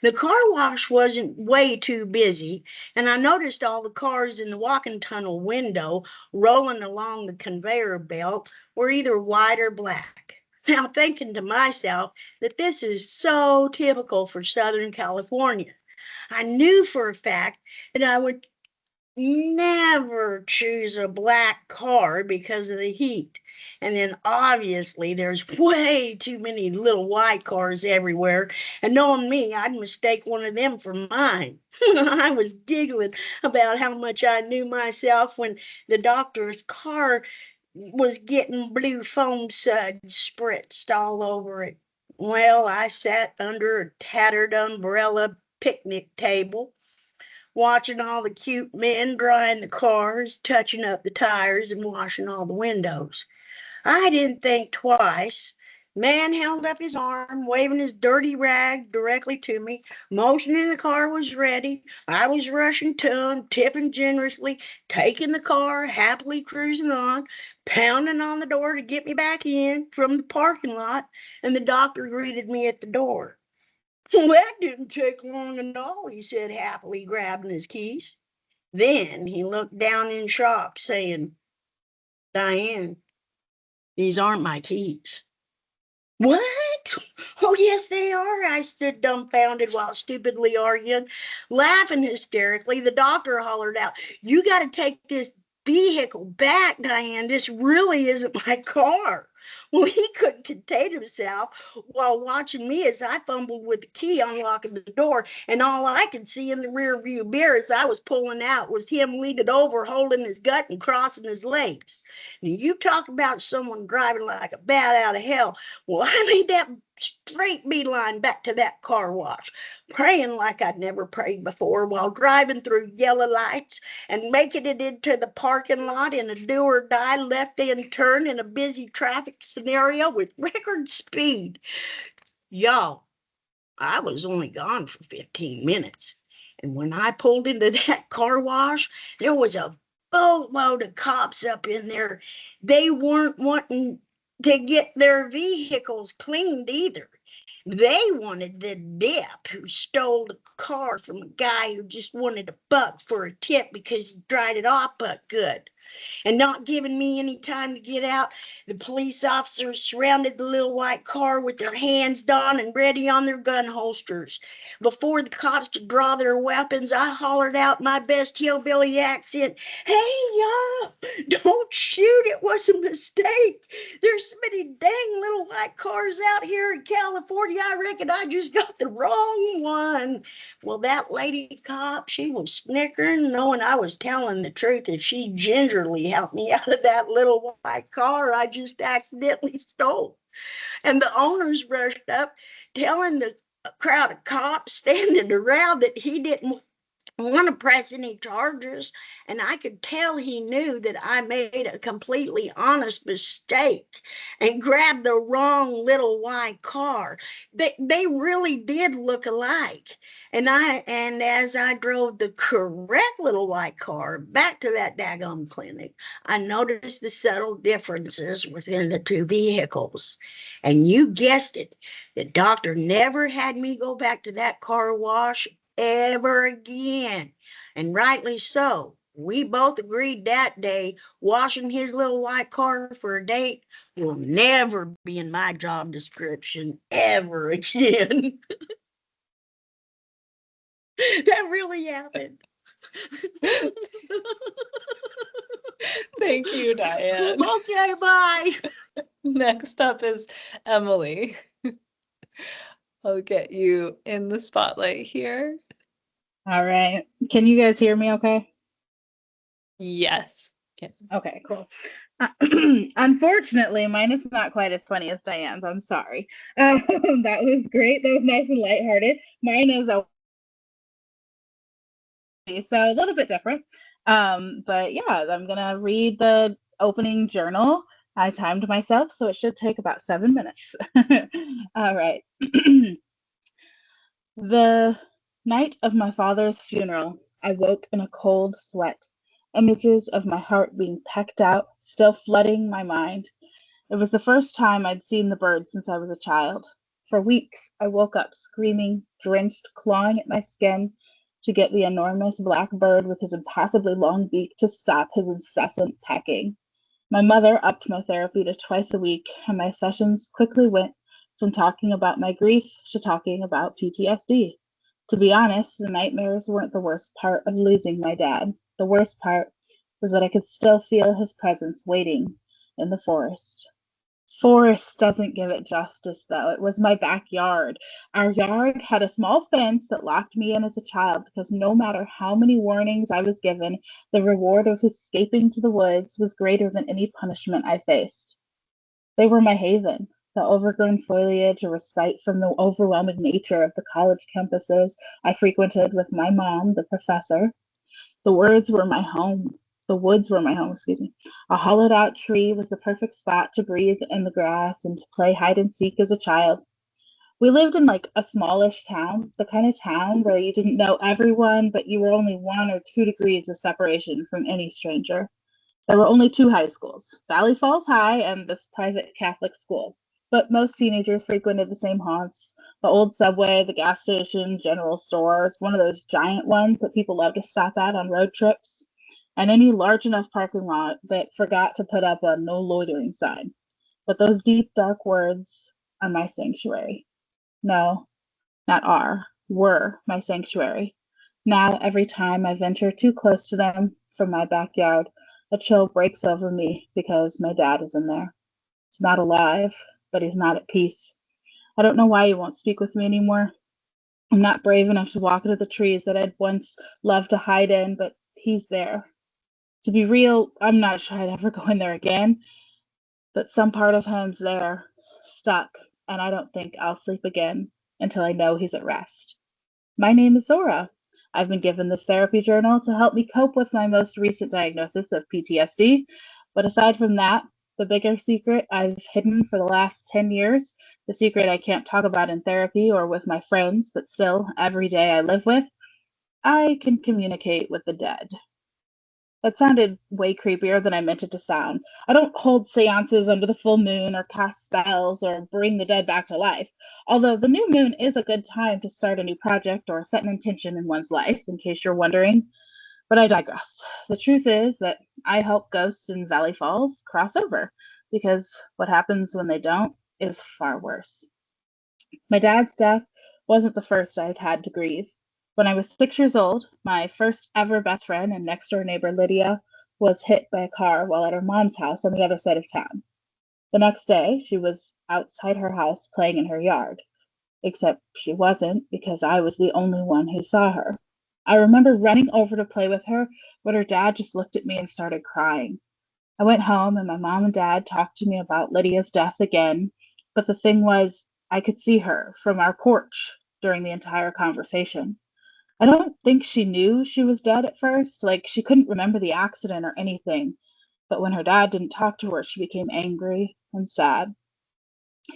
The car wash wasn't way too busy, and I noticed all the cars in the walking tunnel window rolling along the conveyor belt were either white or black. Now, thinking to myself that this is so typical for Southern California, I knew for a fact that I would never choose a black car because of the heat. And then obviously there's way too many little white cars everywhere. And knowing me, I'd mistake one of them for mine. I was giggling about how much I knew myself when the doctor's car was getting blue foam suds spritzed all over it. Well, I sat under a tattered umbrella picnic table, watching all the cute men drying the cars, touching up the tires, and washing all the windows. I didn't think twice. Man held up his arm, waving his dirty rag directly to me, motioning the car was ready. I was rushing to him, tipping generously, taking the car, happily cruising on, pounding on the door to get me back in from the parking lot, and the doctor greeted me at the door. Well, that didn't take long at all, he said, happily grabbing his keys. Then he looked down in shock, saying, Diane, these aren't my keys. What? Oh, yes, they are. I stood dumbfounded while stupidly arguing, laughing hysterically. The doctor hollered out, You got to take this vehicle back, Diane. This really isn't my car. Well, he couldn't contain himself while watching me as I fumbled with the key unlocking the door, and all I could see in the rear view mirror as I was pulling out was him leaning over, holding his gut and crossing his legs. Now, you talk about someone driving like a bat out of hell. Well, I made that straight beeline back to that car wash, praying like I'd never prayed before while driving through yellow lights and making it into the parking lot in a do or die left-hand turn in a busy traffic scenario with record speed. Y'all, I was only gone for 15 minutes. And when I pulled into that car wash, there was a boatload of cops up in there. They weren't wanting to get their vehicles cleaned either. They wanted the dip who stole the car from a guy who just wanted a buck for a tip because he dried it off but good. And not giving me any time to get out, the police officers surrounded the little white car with their hands down and ready on their gun holsters. Before the cops could draw their weapons, I hollered out my best hillbilly accent, Hey, y'all, don't shoot. It was a mistake. There's so many dang little white cars out here in California. I reckon I just got the wrong one. Well, that lady cop, she was snickering, knowing I was telling the truth, and she gingerly helped me out of that little white car I just accidentally stole. And the owners rushed up, telling the crowd of cops standing around that he didn't want to press any charges, and I could tell he knew that I made a completely honest mistake and grabbed the wrong little white car. They really did look alike. And as I drove the correct little white car back to that daggone clinic, I noticed the subtle differences within the two vehicles. And you guessed it, the doctor never had me go back to that car wash ever again. And rightly so. We both agreed that day washing his little white car for a date will never be in my job description ever again. That really happened. Thank you, Diane. Okay, bye. Next up is Emily. I'll get you in the spotlight here. All right. Can you guys hear me okay? Yes. Okay, cool. Unfortunately, mine is not quite as funny as Diane's. I'm sorry. That was great. That was nice and lighthearted. Mine is so a little bit different. But yeah, I'm gonna read the opening journal. I timed myself, so it should take about 7 minutes. All right. The night of my father's funeral, I woke in a cold sweat. Images of my heart being pecked out, still flooding my mind. It was the first time I'd seen the bird since I was a child. For weeks, I woke up screaming, drenched, clawing at my skin to get the enormous black bird with his impossibly long beak to stop his incessant pecking. My mother upped my therapy to twice a week, and my sessions quickly went from talking about my grief to talking about PTSD. To be honest, the nightmares weren't the worst part of losing my dad. The worst part was that I could still feel his presence waiting in the forest. Forest doesn't give it justice, though. It was my backyard. Our yard had a small fence that locked me in as a child because no matter how many warnings I was given, the reward of escaping to the woods was greater than any punishment I faced. They were my haven. The overgrown foliage, a respite from the overwhelming nature of the college campuses I frequented with my mom, the professor. The woods were my home. The woods were my home, excuse me. A hollowed out tree was the perfect spot to breathe in the grass and to play hide and seek as a child. We lived in like a smallish town, the kind of town where you didn't know everyone, but you were only 1 or 2 degrees of separation from any stranger. There were only 2 high schools, Valley Falls High and this private Catholic school. But most teenagers frequented the same haunts, the old subway, the gas station, general stores, one of those giant ones that people love to stop at on road trips, and any large enough parking lot that forgot to put up a no loitering sign. But those deep, dark words are my sanctuary. No, not are, were my sanctuary. Now, every time I venture too close to them from my backyard, a chill breaks over me because my dad is in there. He's not alive, but he's not at peace. I don't know why he won't speak with me anymore. I'm not brave enough to walk into the trees that I'd once loved to hide in, but he's there. To be real, I'm not sure I'd ever go in there again, but some part of him's there, stuck, and I don't think I'll sleep again until I know he's at rest. My name is Zora. I've been given this therapy journal to help me cope with my most recent diagnosis of PTSD, but aside from that, the bigger secret I've hidden for the last 10 years, the secret I can't talk about in therapy or with my friends, but still every day I live with, I can communicate with the dead. That sounded way creepier than I meant it to sound. I don't hold seances under the full moon or cast spells or bring the dead back to life. Although the new moon is a good time to start a new project or set an intention in one's life, in case you're wondering. But I digress. The truth is that I help ghosts in Valley Falls cross over, because what happens when they don't is far worse. My dad's death wasn't the first I'd had to grieve. When I was 6 years old, my first ever best friend and next door neighbor Lydia was hit by a car while at her mom's house on the other side of town. The next day, she was outside her house playing in her yard, except she wasn't because I was the only one who saw her. I remember running over to play with her, but her dad just looked at me and started crying. I went home and my mom and dad talked to me about Lydia's death again, but the thing was, I could see her from our porch during the entire conversation. I don't think she knew she was dead at first, like she couldn't remember the accident or anything, but when her dad didn't talk to her, she became angry and sad.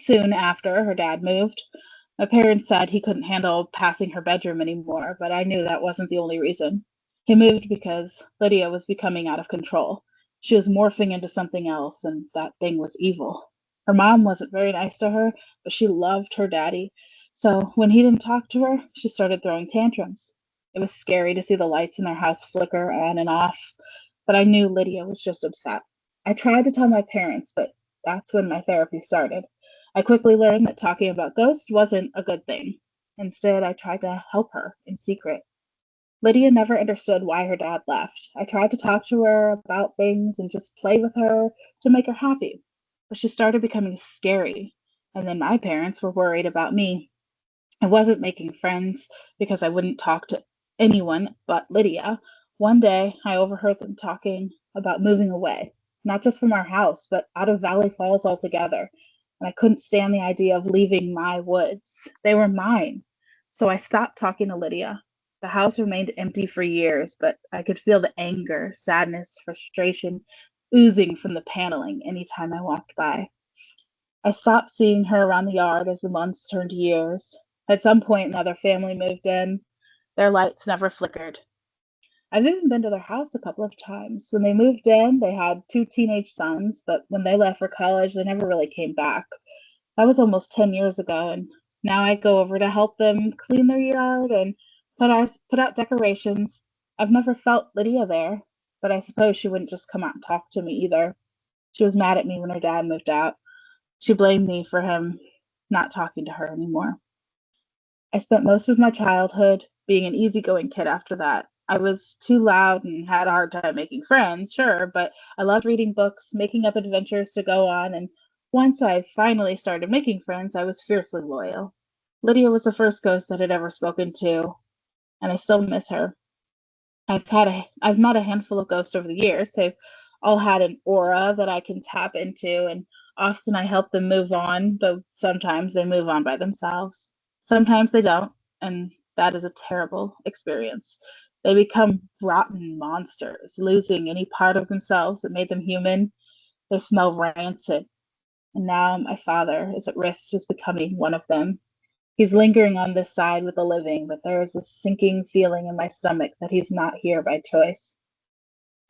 Soon after, her dad moved. My parents said he couldn't handle passing her bedroom anymore, but I knew that wasn't the only reason. He moved because Lydia was becoming out of control. She was morphing into something else, and that thing was evil. Her mom wasn't very nice to her, but she loved her daddy. So when he didn't talk to her, she started throwing tantrums. It was scary to see the lights in their house flicker on and off, but I knew Lydia was just upset. I tried to tell my parents, but that's when my therapy started. I quickly learned that talking about ghosts wasn't a good thing. Instead, I tried to help her in secret. Lydia never understood why her dad left. I tried to talk to her about things and just play with her to make her happy. But she started becoming scary. And then my parents were worried about me. I wasn't making friends because I wouldn't talk to anyone but Lydia. One day, I overheard them talking about moving away, not just from our house, but out of Valley Falls altogether. And I couldn't stand the idea of leaving my woods. They were mine. So I stopped talking to Lydia. The house remained empty for years, but I could feel the anger, sadness, frustration oozing from the paneling anytime I walked by. I stopped seeing her around the yard as the months turned to years. At some point, another family moved in. Their lights never flickered. I've even been to their house a couple of times. When they moved in, they had 2 teenage sons, but when they left for college, they never really came back. That was almost 10 years ago, and now I go over to help them clean their yard and put out decorations. I've never felt Lydia there, but I suppose she wouldn't just come out and talk to me either. She was mad at me when her dad moved out. She blamed me for him not talking to her anymore. I spent most of my childhood being an easygoing kid after that. I was too loud and had a hard time making friends, sure, but I loved reading books, making up adventures to go on, and once I finally started making friends, I was fiercely loyal. Lydia was the first ghost that I'd ever spoken to, and I still miss her. I've met a handful of ghosts over the years. They've all had an aura that I can tap into, and often I help them move on, but sometimes they move on by themselves. Sometimes they don't, and that is a terrible experience. They become rotten monsters, losing any part of themselves that made them human. They smell rancid. And now my father is at risk of becoming one of them. He's lingering on this side with the living, but there is a sinking feeling in my stomach that he's not here by choice.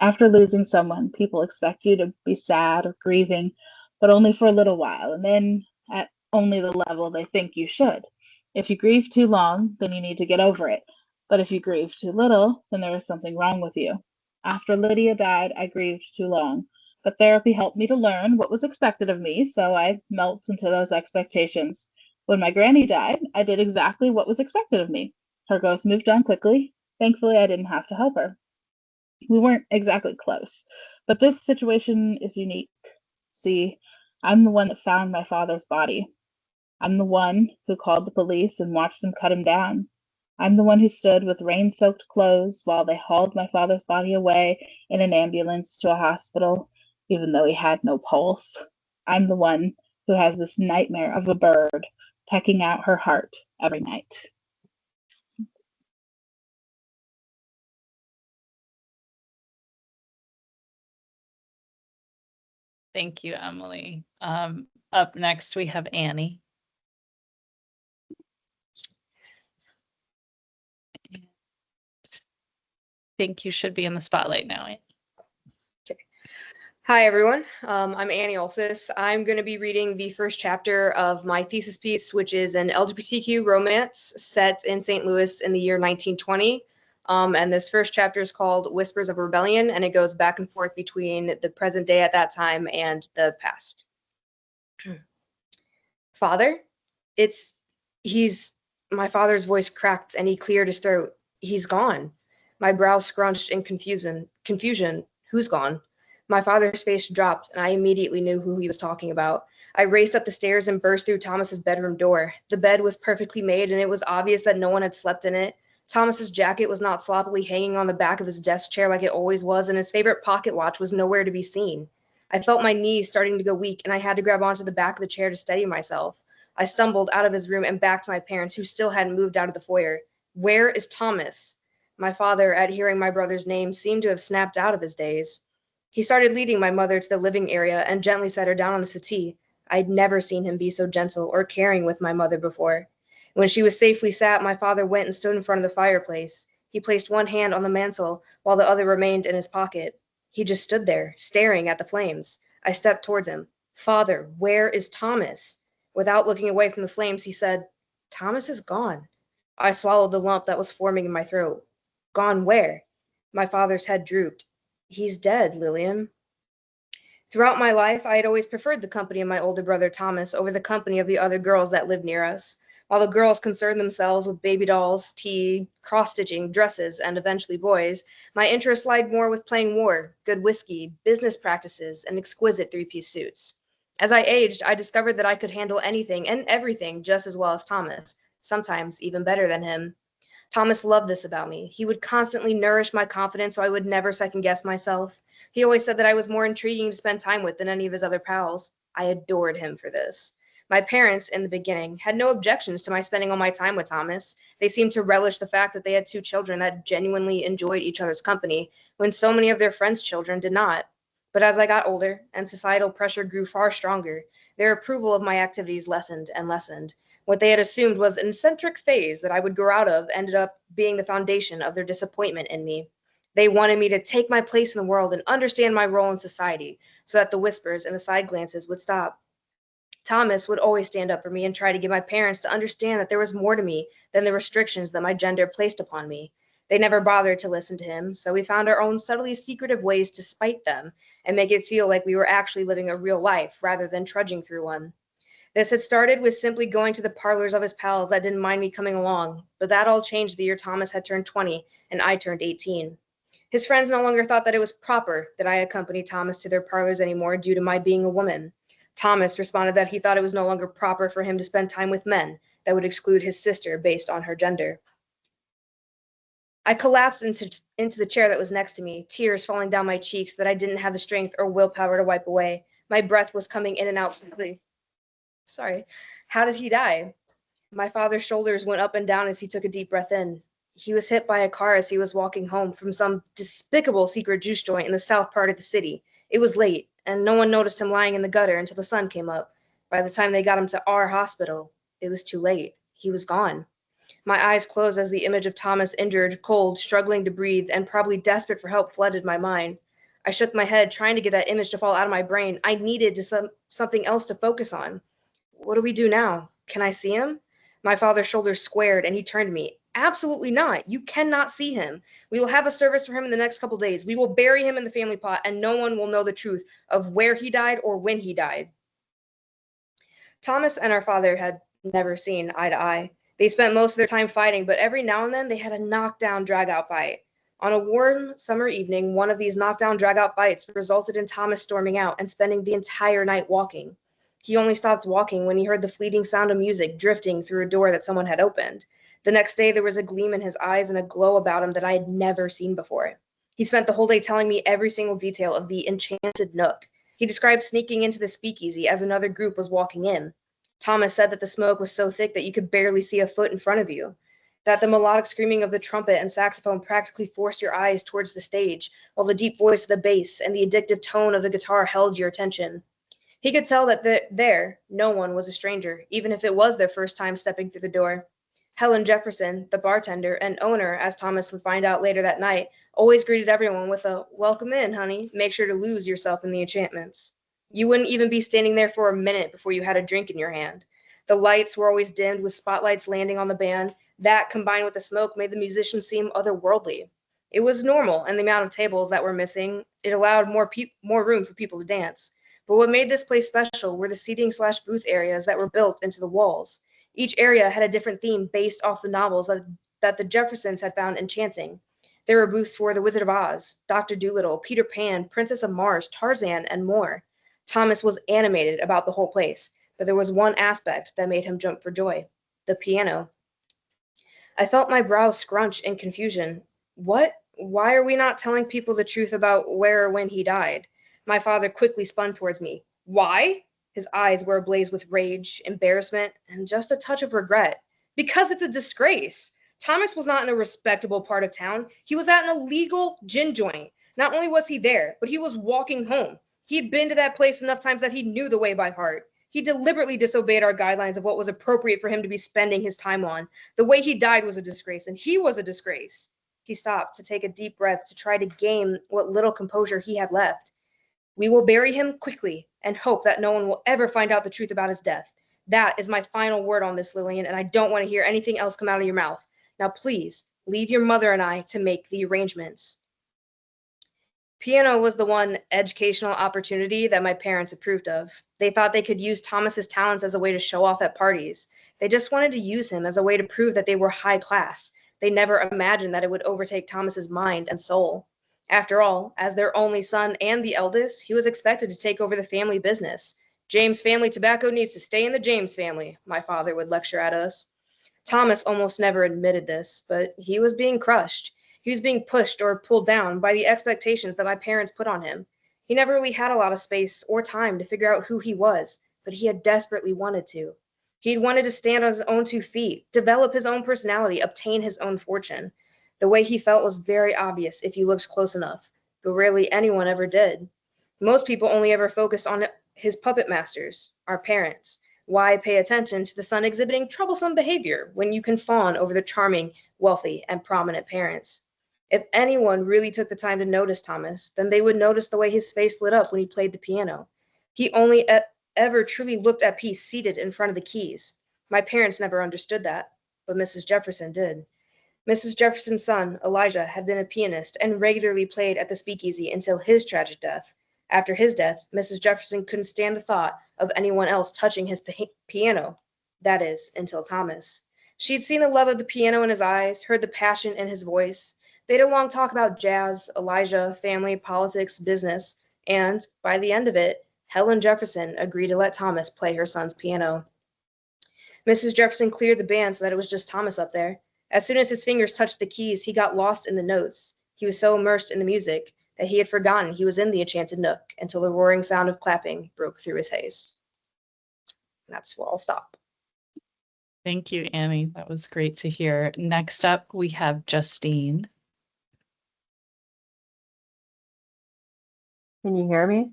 After losing someone, people expect you to be sad or grieving, but only for a little while, and then at only the level they think you should. If you grieve too long, then you need to get over it. But if you grieve too little, then there is something wrong with you. After Lydia died, I grieved too long. But therapy helped me to learn what was expected of me, so I melted into those expectations. When my granny died, I did exactly what was expected of me. Her ghost moved on quickly. Thankfully, I didn't have to help her. We weren't exactly close, but this situation is unique. See, I'm the one that found my father's body. I'm the one who called the police and watched them cut him down. I'm the one who stood with rain-soaked clothes while they hauled my father's body away in an ambulance to a hospital, even though he had no pulse. I'm the one who has this nightmare of a bird pecking out her heart every night. Thank you, Emily. Up next, we have Annie. I think you should be in the spotlight now. Okay. Hi, everyone. I'm Annie Olsis. I'm going to be reading the first chapter of my thesis piece, which is an LGBTQ romance set in St. Louis in the year 1920. And this first chapter is called Whispers of Rebellion, and it goes back and forth between the present day at that time and the past. Father? My father's voice cracked and he cleared his throat. He's gone. My brow scrunched in confusion. Who's gone? My father's face dropped, and I immediately knew who he was talking about. I raced up the stairs and burst through Thomas's bedroom door. The bed was perfectly made, and it was obvious that no one had slept in it. Thomas's jacket was not sloppily hanging on the back of his desk chair like it always was, and his favorite pocket watch was nowhere to be seen. I felt my knees starting to go weak, and I had to grab onto the back of the chair to steady myself. I stumbled out of his room and back to my parents, who still hadn't moved out of the foyer. Where is Thomas? My father, at hearing my brother's name, seemed to have snapped out of his daze. He started leading my mother to the living area and gently set her down on the settee. I'd never seen him be so gentle or caring with my mother before. When she was safely sat, my father went and stood in front of the fireplace. He placed one hand on the mantel while the other remained in his pocket. He just stood there, staring at the flames. I stepped towards him. Father, where is Thomas? Without looking away from the flames, he said, Thomas is gone. I swallowed the lump that was forming in my throat. Gone where? My father's head drooped. He's dead, Lillian. Throughout my life, I had always preferred the company of my older brother Thomas over the company of the other girls that lived near us. While the girls concerned themselves with baby dolls, tea, cross-stitching, dresses, and eventually boys, my interest lied more with playing war, good whiskey, business practices, and exquisite three-piece suits. As I aged, I discovered that I could handle anything and everything just as well as Thomas, sometimes even better than him. Thomas loved this about me. He would constantly nourish my confidence so I would never second-guess myself. He always said that I was more intriguing to spend time with than any of his other pals. I adored him for this. My parents, in the beginning, had no objections to my spending all my time with Thomas. They seemed to relish the fact that they had two children that genuinely enjoyed each other's company, when so many of their friends' children did not. But as I got older and societal pressure grew far stronger, their approval of my activities lessened and lessened. What they had assumed was an eccentric phase that I would grow out of ended up being the foundation of their disappointment in me. They wanted me to take my place in the world and understand my role in society so that the whispers and the side glances would stop. Thomas would always stand up for me and try to get my parents to understand that there was more to me than the restrictions that my gender placed upon me. They never bothered to listen to him, so we found our own subtly secretive ways to spite them and make it feel like we were actually living a real life rather than trudging through one. This had started with simply going to the parlors of his pals that didn't mind me coming along, but that all changed the year Thomas had turned 20 and I turned 18. His friends no longer thought that it was proper that I accompany Thomas to their parlors anymore due to my being a woman. Thomas responded that he thought it was no longer proper for him to spend time with men that would exclude his sister based on her gender. I collapsed into the chair that was next to me, tears falling down my cheeks that I didn't have the strength or willpower to wipe away. My breath was coming in and out quickly. Sorry. How did he die? My father's shoulders went up and down as he took a deep breath in. He was hit by a car as he was walking home from some despicable secret juice joint in the south part of the city. It was late, and no one noticed him lying in the gutter until the sun came up. By the time they got him to our hospital, it was too late. He was gone. My eyes closed as the image of Thomas injured, cold, struggling to breathe, and probably desperate for help flooded my mind. I shook my head, trying to get that image to fall out of my brain. I needed something else to focus on. What do we do now? Can I see him? My father's shoulders squared, and he turned to me. Absolutely not. You cannot see him. We will have a service for him in the next couple days. We will bury him in the family plot, and no one will know the truth of where he died or when he died. Thomas and our father had never seen eye to eye. They spent most of their time fighting, but every now and then they had a knockdown, drag-out fight. On a warm summer evening, one of these knockdown, drag-out fights resulted in Thomas storming out and spending the entire night walking. He only stopped walking when he heard the fleeting sound of music drifting through a door that someone had opened. The next day, there was a gleam in his eyes and a glow about him that I had never seen before. He spent the whole day telling me every single detail of the enchanted nook. He described sneaking into the speakeasy as another group was walking in. Thomas said that the smoke was so thick that you could barely see a foot in front of you, that the melodic screaming of the trumpet and saxophone practically forced your eyes towards the stage, while the deep voice of the bass and the addictive tone of the guitar held your attention. He could tell that there, no one was a stranger, even if it was their first time stepping through the door. Helen Jefferson, the bartender and owner, as Thomas would find out later that night, always greeted everyone with a, "Welcome in, honey. Make sure to lose yourself in the enchantments." You wouldn't even be standing there for a minute before you had a drink in your hand. The lights were always dimmed with spotlights landing on the band. That, combined with the smoke, made the musicians seem otherworldly. It was normal, and the amount of tables that were missing, it allowed more room for people to dance. But what made this place special were the seating/booth areas that were built into the walls. Each area had a different theme based off the novels that the Jeffersons had found enchanting. There were booths for The Wizard of Oz, Dr. Dolittle, Peter Pan, Princess of Mars, Tarzan, and more. Thomas was animated about the whole place, but there was one aspect that made him jump for joy: the piano. I felt my brows scrunch in confusion. What? Why are we not telling people the truth about where or when he died? My father quickly spun towards me. Why? His eyes were ablaze with rage, embarrassment, and just a touch of regret. Because it's a disgrace. Thomas was not in a respectable part of town. He was at an illegal gin joint. Not only was he there, but he was walking home. He'd been to that place enough times that he knew the way by heart. He deliberately disobeyed our guidelines of what was appropriate for him to be spending his time on. The way he died was a disgrace, and he was a disgrace. He stopped to take a deep breath to try to gain what little composure he had left. We will bury him quickly and hope that no one will ever find out the truth about his death. That is my final word on this, Lillian, and I don't want to hear anything else come out of your mouth. Now, please, leave your mother and I to make the arrangements. Piano was the one educational opportunity that my parents approved of. They thought they could use Thomas's talents as a way to show off at parties. They just wanted to use him as a way to prove that they were high class. They never imagined that it would overtake Thomas's mind and soul. After all, as their only son and the eldest, he was expected to take over the family business. James family tobacco needs to stay in the James family, my father would lecture at us. Thomas almost never admitted this, but he was being crushed. He was being pushed or pulled down by the expectations that my parents put on him. He never really had a lot of space or time to figure out who he was, but he had desperately wanted to. He'd wanted to stand on his own 2 feet, develop his own personality, obtain his own fortune. The way he felt was very obvious if you looked close enough, but rarely anyone ever did. Most people only ever focused on his puppet masters, our parents. Why pay attention to the son exhibiting troublesome behavior when you can fawn over the charming, wealthy, and prominent parents? If anyone really took the time to notice Thomas, then they would notice the way his face lit up when he played the piano. He only ever truly looked at peace seated in front of the keys. My parents never understood that, but Mrs. Jefferson did. Mrs. Jefferson's son, Elijah, had been a pianist and regularly played at the speakeasy until his tragic death. After his death, Mrs. Jefferson couldn't stand the thought of anyone else touching his piano. That is, until Thomas. She'd seen the love of the piano in his eyes, heard the passion in his voice. They had a long talk about jazz, Elijah, family, politics, business, and, by the end of it, Helen Jefferson agreed to let Thomas play her son's piano. Mrs. Jefferson cleared the band so that it was just Thomas up there. As soon as his fingers touched the keys, he got lost in the notes. He was so immersed in the music that he had forgotten he was in the enchanted nook until the roaring sound of clapping broke through his haze. That's where I'll stop. Thank you, Annie. That was great to hear. Next up, we have Justine. Can you hear me?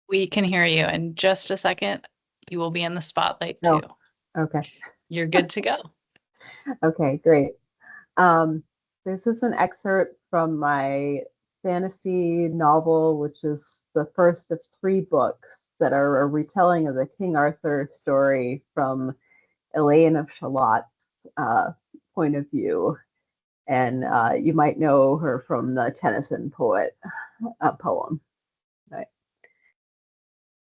We can hear you. In just a second, you will be in the spotlight too. Oh, okay. You're good to go. Okay, great. This is an excerpt from my fantasy novel, which is the first of 3 books that are a retelling of the King Arthur story from Elaine of Shalot's point of view. And you might know her from the Tennyson poem. Right.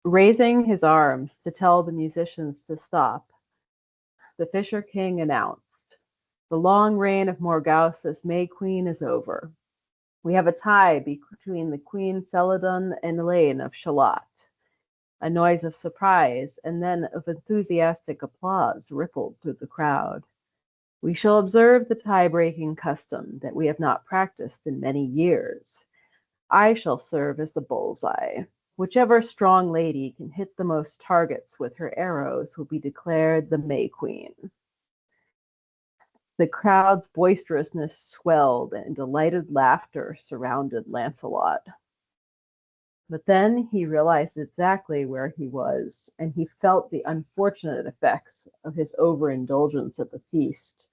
Raising his arms to tell the musicians to stop, the Fisher King announced, "The long reign of Morgause as May Queen is over. We have a tie between the Queen Celadon and Elaine of Shalott." A noise of surprise and then of enthusiastic applause rippled through the crowd. "We shall observe the tie-breaking custom that we have not practiced in many years. I shall serve as the bullseye. Whichever strong lady can hit the most targets with her arrows will be declared the May Queen." The crowd's boisterousness swelled and delighted laughter surrounded Lancelot. But then he realized exactly where he was, and he felt the unfortunate effects of his overindulgence at the feast.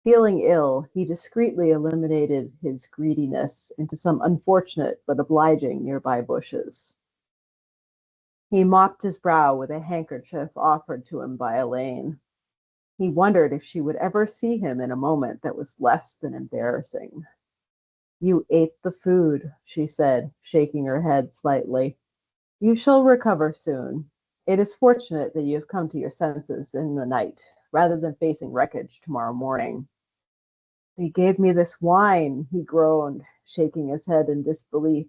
Feeling ill, he discreetly eliminated his greediness into some unfortunate but obliging nearby bushes. He mopped his brow with a handkerchief offered to him by Elaine. He wondered if she would ever see him in a moment that was less than embarrassing. "You ate the food," she said, shaking her head slightly. "You shall recover soon. It is fortunate that you have come to your senses in the night, rather than facing wreckage tomorrow morning." "They gave me this wine," he groaned, shaking his head in disbelief.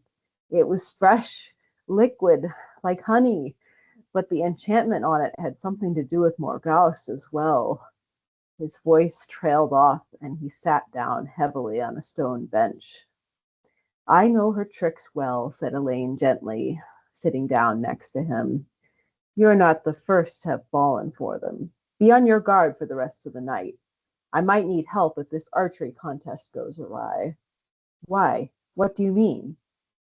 "It was fresh, liquid, like honey, but the enchantment on it had something to do with Morgause as well." His voice trailed off, and he sat down heavily on a stone bench. "I know her tricks well," said Elaine gently, sitting down next to him. "You're not the first to have fallen for them. Be on your guard for the rest of the night. I might need help if this archery contest goes awry." "Why? What do you mean?"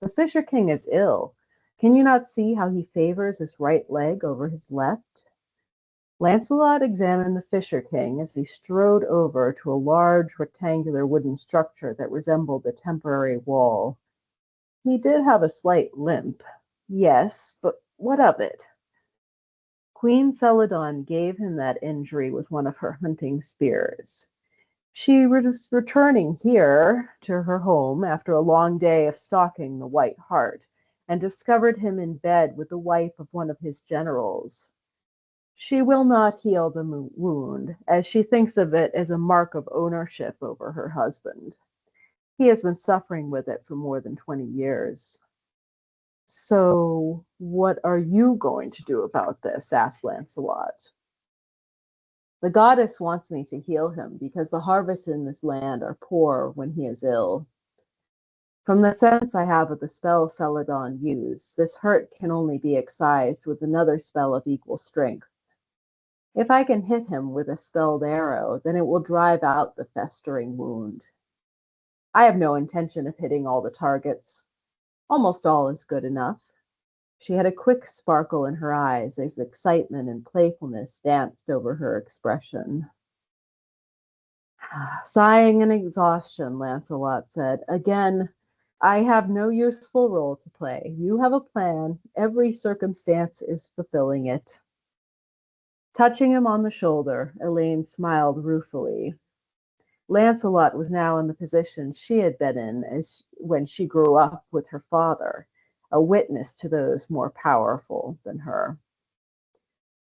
"The Fisher King is ill. Can you not see how he favors his right leg over his left?" Lancelot examined the Fisher King as he strode over to a large rectangular wooden structure that resembled a temporary wall. He did have a slight limp. Yes, but what of it? Queen Celadon gave him that injury with one of her hunting spears. She was returning here to her home after a long day of stalking the White Hart, and discovered him in bed with the wife of one of his generals. She will not heal the wound, as she thinks of it as a mark of ownership over her husband. He has been suffering with it for more than 20 years. "So, what are you going to do about this?" asked Lancelot. "The goddess wants me to heal him because the harvests in this land are poor when he is ill. From the sense I have of the spell Celadon used, this hurt can only be excised with another spell of equal strength. If I can hit him with a spelled arrow, then it will drive out the festering wound. I have no intention of hitting all the targets. Almost all is good enough." She had a quick sparkle in her eyes as excitement and playfulness danced over her expression. Sighing in exhaustion, Lancelot said, "Again, I have no useful role to play. You have a plan. Every circumstance is fulfilling it." Touching him on the shoulder, Elaine smiled ruefully. Lancelot was now in the position she had been in when she grew up with her father, a witness to those more powerful than her.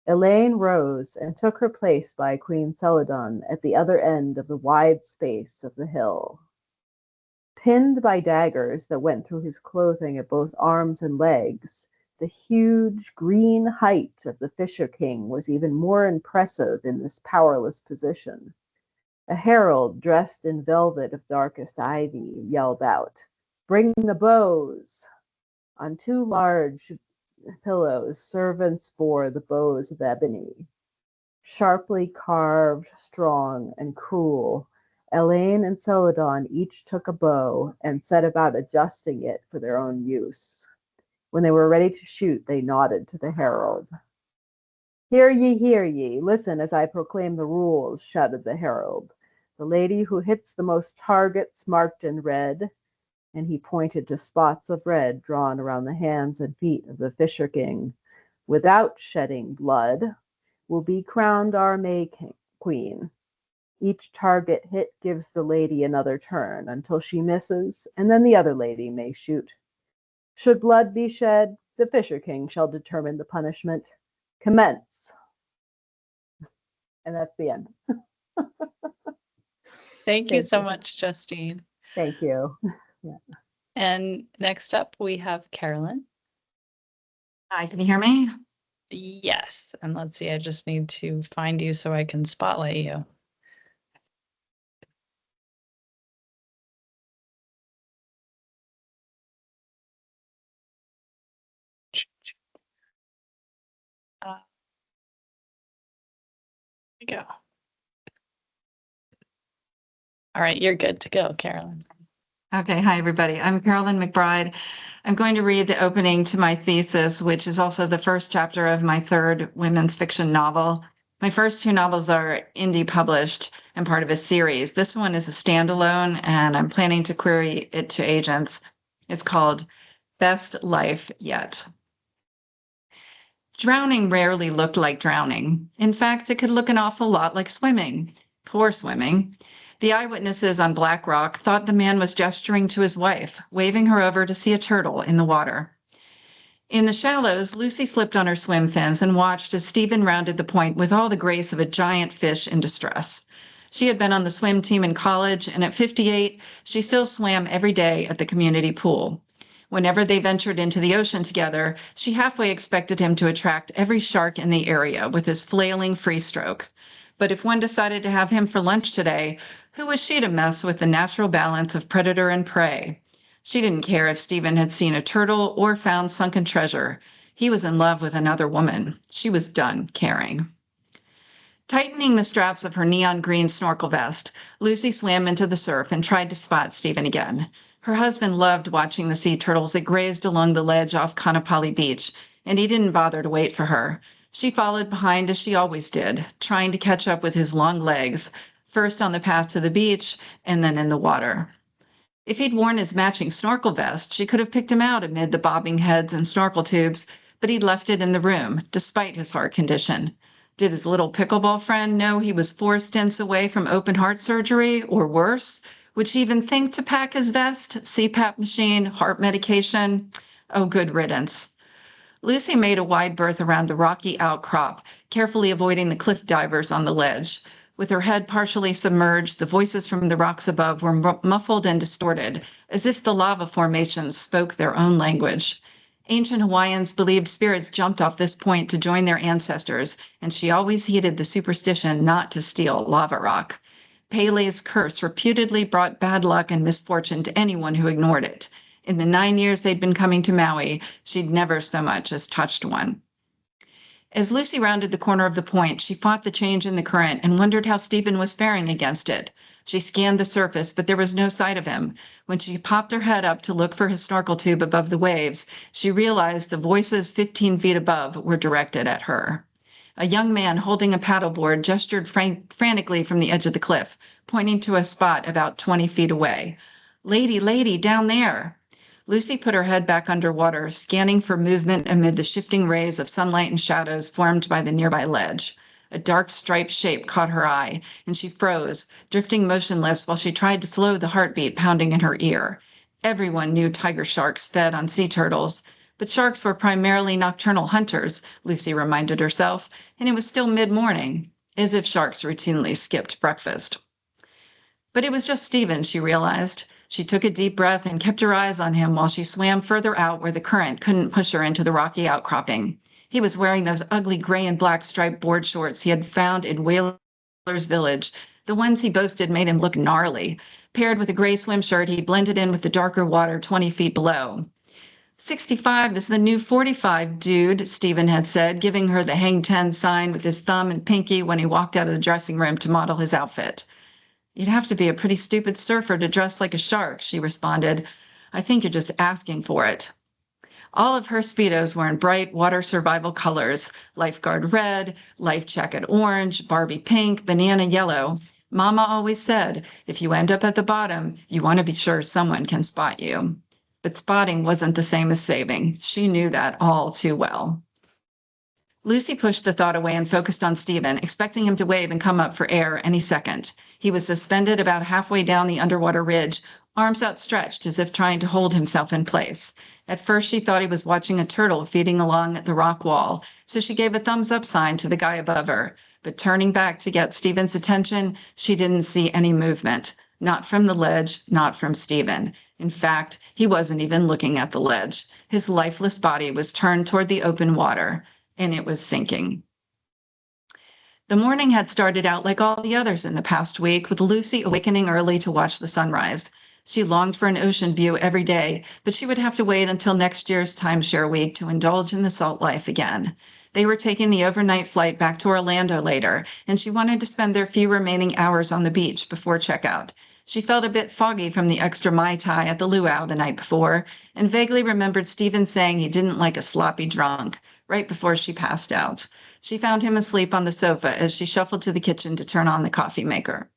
Elaine rose and took her place by Queen Celadon at the other end of the wide space of the hill. Pinned by daggers that went through his clothing at both arms and legs, the huge green height of the Fisher King was even more impressive in this powerless position. A herald dressed in velvet of darkest ivy yelled out, "Bring the bows!" On 2 large pillows, servants bore the bows of ebony. Sharply carved, strong, and cruel, Elaine and Celadon each took a bow and set about adjusting it for their own use. When they were ready to shoot, they nodded to the herald. Hear ye, listen as I proclaim the rules, shouted the herald. The lady who hits the most targets marked in red, and he pointed to spots of red drawn around the hands and feet of the Fisher King, without shedding blood, will be crowned our May Queen. Each target hit gives the lady another turn until she misses, and then the other lady may shoot. Should blood be shed, the Fisher King shall determine the punishment. Commence. And that's the end. Thank you so much, Justine. Thank you. Yeah. And next up, we have Carolyn. Hi, can you hear me? Yes. And let's see, I just need to find you so I can spotlight you. There we go. All right, you're good to go, Carolyn. Okay, hi everybody. I'm Carolyn McBride. I'm going to read the opening to my thesis, which is also the first chapter of my third women's fiction novel. My first two novels are indie published and part of a series. This one is a standalone, and I'm planning to query it to agents. It's called Best Life Yet. Drowning rarely looked like drowning. In fact, it could look an awful lot like swimming. Poor swimming. The eyewitnesses on Black Rock thought the man was gesturing to his wife, waving her over to see a turtle in the water. In the shallows, Lucy slipped on her swim fins and watched as Stephen rounded the point with all the grace of a giant fish in distress. She had been on the swim team in college, and at 58, she still swam every day at the community pool. Whenever they ventured into the ocean together, she halfway expected him to attract every shark in the area with his flailing free stroke. But if one decided to have him for lunch today, who was she to mess with the natural balance of predator and prey? She didn't care if Stephen had seen a turtle or found sunken treasure. He was in love with another woman. She was done caring. Tightening the straps of her neon green snorkel vest, Lucy swam into the surf and tried to spot Stephen again. Her husband loved watching the sea turtles that grazed along the ledge off Kanapali Beach, and he didn't bother to wait for her. She followed behind as she always did, trying to catch up with his long legs, first on the path to the beach and then in the water. If he'd worn his matching snorkel vest, she could have picked him out amid the bobbing heads and snorkel tubes, but he'd left it in the room, despite his heart condition. Did his little pickleball friend know he was 4 stents away from open heart surgery, or worse? Would she even think to pack his vest, CPAP machine, heart medication? Oh, good riddance. Lucy made a wide berth around the rocky outcrop, carefully avoiding the cliff divers on the ledge. With her head partially submerged, the voices from the rocks above were muffled and distorted, as if the lava formations spoke their own language. Ancient Hawaiians believed spirits jumped off this point to join their ancestors, and she always heeded the superstition not to steal lava rock. Pele's curse reputedly brought bad luck and misfortune to anyone who ignored it. In the 9 years they'd been coming to Maui, she'd never so much as touched one. As Lucy rounded the corner of the point, she fought the change in the current and wondered how Stephen was faring against it. She scanned the surface, but there was no sight of him. When she popped her head up to look for his snorkel tube above the waves, she realized the voices 15 feet above were directed at her. A young man holding a paddleboard gestured frantically from the edge of the cliff, pointing to a spot about 20 feet away. Lady, down there. Lucy put her head back underwater, scanning for movement amid the shifting rays of sunlight and shadows formed by the nearby ledge. A dark striped shape caught her eye, and she froze, drifting motionless while she tried to slow the heartbeat pounding in her ear. Everyone knew tiger sharks fed on sea turtles, but sharks were primarily nocturnal hunters, Lucy reminded herself, and it was still mid-morning, as if sharks routinely skipped breakfast. But it was just Stephen, she realized. She took a deep breath and kept her eyes on him while she swam further out where the current couldn't push her into the rocky outcropping. He was wearing those ugly gray and black striped board shorts he had found in Whaler's Village. The ones he boasted made him look gnarly. Paired with a gray swim shirt, he blended in with the darker water 20 feet below. 65 is the new 45, dude, Stephen had said, giving her the hang 10 sign with his thumb and pinky when he walked out of the dressing room to model his outfit. You'd have to be a pretty stupid surfer to dress like a shark, she responded. I think you're just asking for it. All of her Speedos were in bright water survival colors, lifeguard red, life jacket orange, Barbie pink, banana yellow. Mama always said, if you end up at the bottom, you want to be sure someone can spot you. But spotting wasn't the same as saving. She knew that all too well. Lucy pushed the thought away and focused on Stephen, expecting him to wave and come up for air any second. He was suspended about halfway down the underwater ridge, arms outstretched as if trying to hold himself in place. At first, she thought he was watching a turtle feeding along the rock wall, so she gave a thumbs-up sign to the guy above her. But turning back to get Stephen's attention, she didn't see any movement. Not from the ledge, not from Stephen. In fact, he wasn't even looking at the ledge. His lifeless body was turned toward the open water, and it was sinking. The morning had started out like all the others in the past week, with Lucy awakening early to watch the sunrise. She longed for an ocean view every day, but she would have to wait until next year's timeshare week to indulge in the salt life again. They were taking the overnight flight back to Orlando later, and she wanted to spend their few remaining hours on the beach before checkout. She felt a bit foggy from the extra Mai Tai at the luau the night before, and vaguely remembered Stephen saying he didn't like a sloppy drunk, right before she passed out. She found him asleep on the sofa as she shuffled to the kitchen to turn on the coffee maker.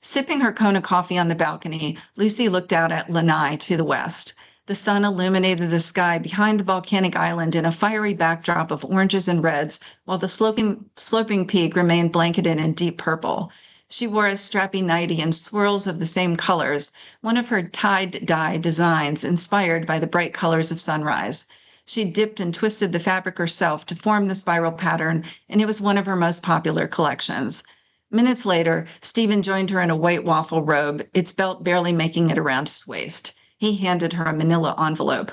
Sipping her Kona coffee on the balcony, Lucy looked out at Lanai to the west. The sun illuminated the sky behind the volcanic island in a fiery backdrop of oranges and reds, while the sloping peak remained blanketed in deep purple. She wore a strappy nightie in swirls of the same colors, one of her tie-dye designs inspired by the bright colors of sunrise. She dipped and twisted the fabric herself to form the spiral pattern, and it was one of her most popular collections. Minutes later, Stephen joined her in a white waffle robe, its belt barely making it around his waist. He handed her a manila envelope.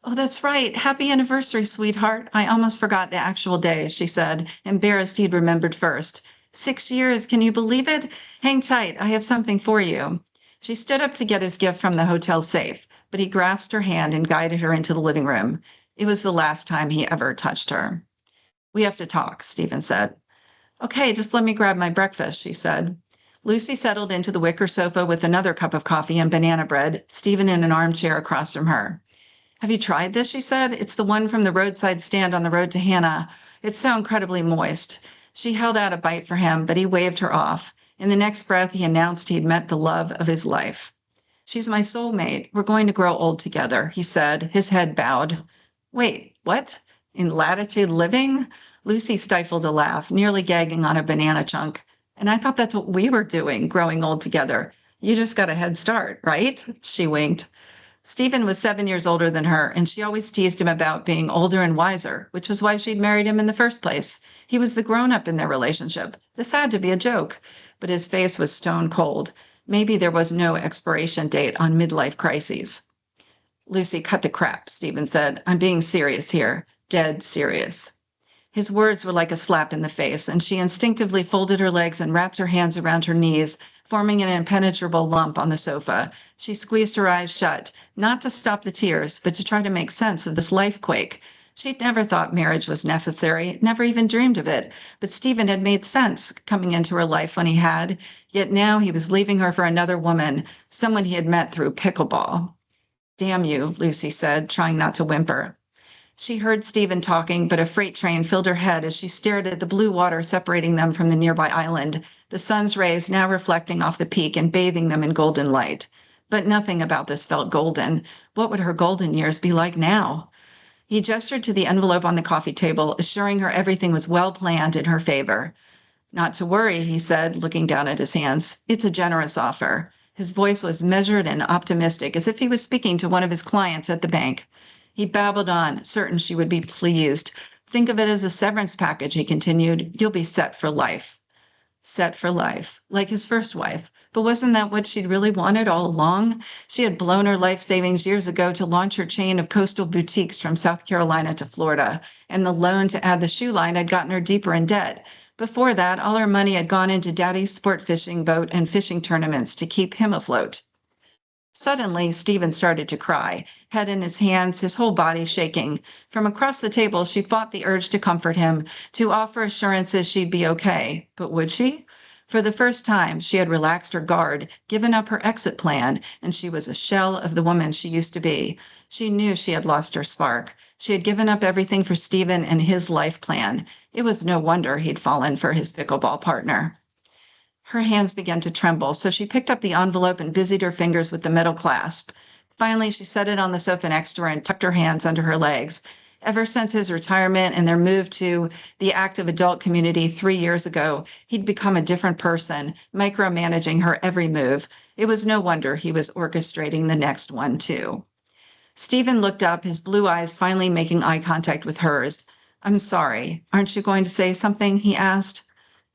Oh, that's right. Happy anniversary, sweetheart. I almost forgot the actual day, she said, embarrassed he'd remembered first. 6 years, can you believe it? Hang tight, I have something for you. She stood up to get his gift from the hotel safe, but he grasped her hand and guided her into the living room. It was the last time he ever touched her. We have to talk, Stephen said. Okay, just let me grab my breakfast, she said. Lucy settled into the wicker sofa with another cup of coffee and banana bread, Stephen in an armchair across from her. Have you tried this, she said. It's the one from the roadside stand on the road to Hannah. It's so incredibly moist. She held out a bite for him, but he waved her off. In the next breath, he announced he'd met the love of his life. She's my soulmate. We're going to grow old together, he said, his head bowed. Wait, what? In latitude living? Lucy stifled a laugh, nearly gagging on a banana chunk. And I thought that's what we were doing, growing old together. You just got a head start, right? She winked. Stephen was 7 years older than her, and she always teased him about being older and wiser, which was why she'd married him in the first place. He was the grown-up in their relationship. This had to be a joke, but his face was stone cold. Maybe there was no expiration date on midlife crises. Lucy, cut the crap, Stephen said. I'm being serious here. Dead serious. His words were like a slap in the face, and she instinctively folded her legs and wrapped her hands around her knees, forming an impenetrable lump on the sofa. She squeezed her eyes shut, not to stop the tears, but to try to make sense of this life quake. She'd never thought marriage was necessary, never even dreamed of it, but Stephen had made sense coming into her life when he had, yet now he was leaving her for another woman, someone he had met through pickleball. Damn you, Lucy said, trying not to whimper. She heard Stephen talking, but a freight train filled her head as she stared at the blue water separating them from the nearby island, the sun's rays now reflecting off the peak and bathing them in golden light. But nothing about this felt golden. What would her golden years be like now? He gestured to the envelope on the coffee table, assuring her everything was well planned in her favor. Not to worry, he said, looking down at his hands. It's a generous offer. His voice was measured and optimistic, as if he was speaking to one of his clients at the bank. He babbled on, certain she would be pleased. Think of it as a severance package, he continued. You'll be set for life. Set for life, like his first wife. But wasn't that what she'd really wanted all along? She had blown her life savings years ago to launch her chain of coastal boutiques from South Carolina to Florida, and the loan to add the shoe line had gotten her deeper in debt. Before that, all her money had gone into Daddy's sport fishing boat and fishing tournaments to keep him afloat. Suddenly, Stephen started to cry, head in his hands, his whole body shaking. From across the table, she fought the urge to comfort him, to offer assurances she'd be okay. But would she? For the first time, she had relaxed her guard, given up her exit plan, and she was a shell of the woman she used to be. She knew she had lost her spark. She had given up everything for Stephen and his life plan. It was no wonder he'd fallen for his pickleball partner. Her hands began to tremble, so she picked up the envelope and busied her fingers with the metal clasp. Finally, she set it on the sofa next to her and tucked her hands under her legs. Ever since his retirement and their move to the active adult community 3 years ago, he'd become a different person, micromanaging her every move. It was no wonder he was orchestrating the next one, too. Stephen looked up, his blue eyes finally making eye contact with hers. "I'm sorry. Aren't you going to say something?" he asked.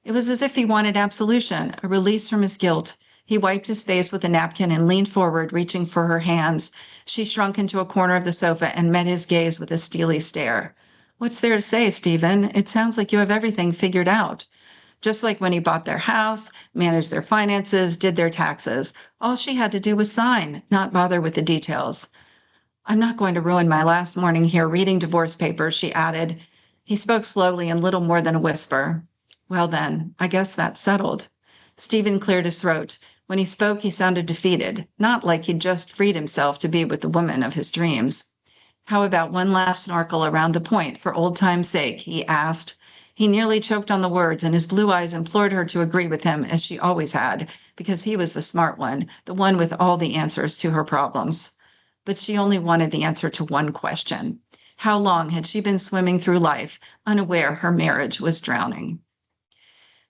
It was as if he wanted absolution, a release from his guilt. He wiped his face with a napkin and leaned forward, reaching for her hands. She shrunk into a corner of the sofa and met his gaze with a steely stare. "What's there to say, Stephen? It sounds like you have everything figured out." Just like when he bought their house, managed their finances, did their taxes. All she had to do was sign, not bother with the details. "I'm not going to ruin my last morning here reading divorce papers," she added. He spoke slowly in little more than a whisper. "Well then, I guess that's settled." Stephen cleared his throat. When he spoke, he sounded defeated, not like he'd just freed himself to be with the woman of his dreams. "How about one last snorkel around the point for old time's sake?" he asked. He nearly choked on the words, and his blue eyes implored her to agree with him, as she always had, because he was the smart one, the one with all the answers to her problems. But she only wanted the answer to one question. How long had she been swimming through life, unaware her marriage was drowning?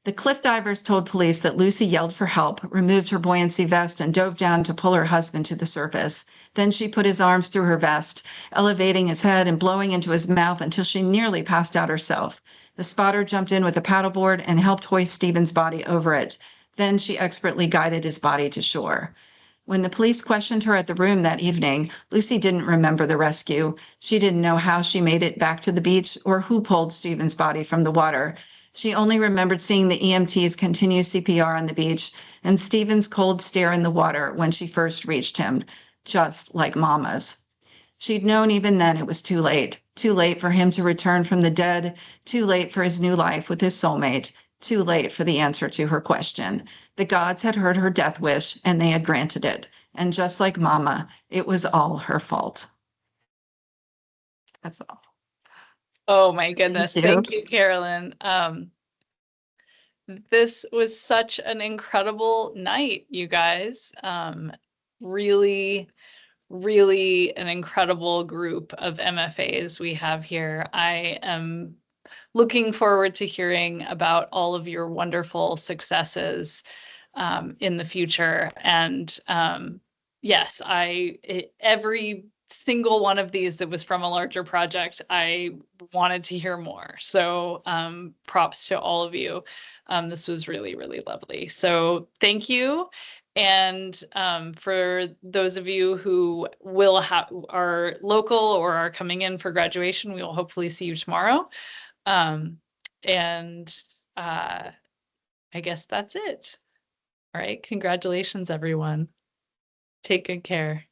The cliff divers told police that Lucy yelled for help, removed her buoyancy vest, and dove down to pull her husband to the surface. Then she put his arms through her vest, elevating his head and blowing into his mouth until she nearly passed out herself. The spotter jumped in with a paddleboard and helped hoist Stephen's body over it. Then she expertly guided his body to shore. When the police questioned her at the room that evening, Lucy didn't remember the rescue. She didn't know how she made it back to the beach or who pulled Stephen's body from the water. She only remembered seeing the EMTs continue CPR on the beach and Stephen's cold stare in the water when she first reached him, just like Mama's. She'd known even then it was too late for him to return from the dead, too late for his new life with his soulmate, too late for the answer to her question. The gods had heard her death wish and they had granted it. And just like Mama, it was all her fault. That's all. Oh my goodness. you. Thank you, Carolyn. This was such an incredible night, you guys. Really an incredible group of MFAs we have here. I am looking forward to hearing about all of your wonderful successes in the future. And yes, every single one of these that was from a larger project, I wanted to hear more. So props to all of you. This was really lovely. So thank you. And for those of you who are local or are coming in for graduation, we will hopefully see you tomorrow. And I guess that's it. All right. Congratulations, everyone. Take good care.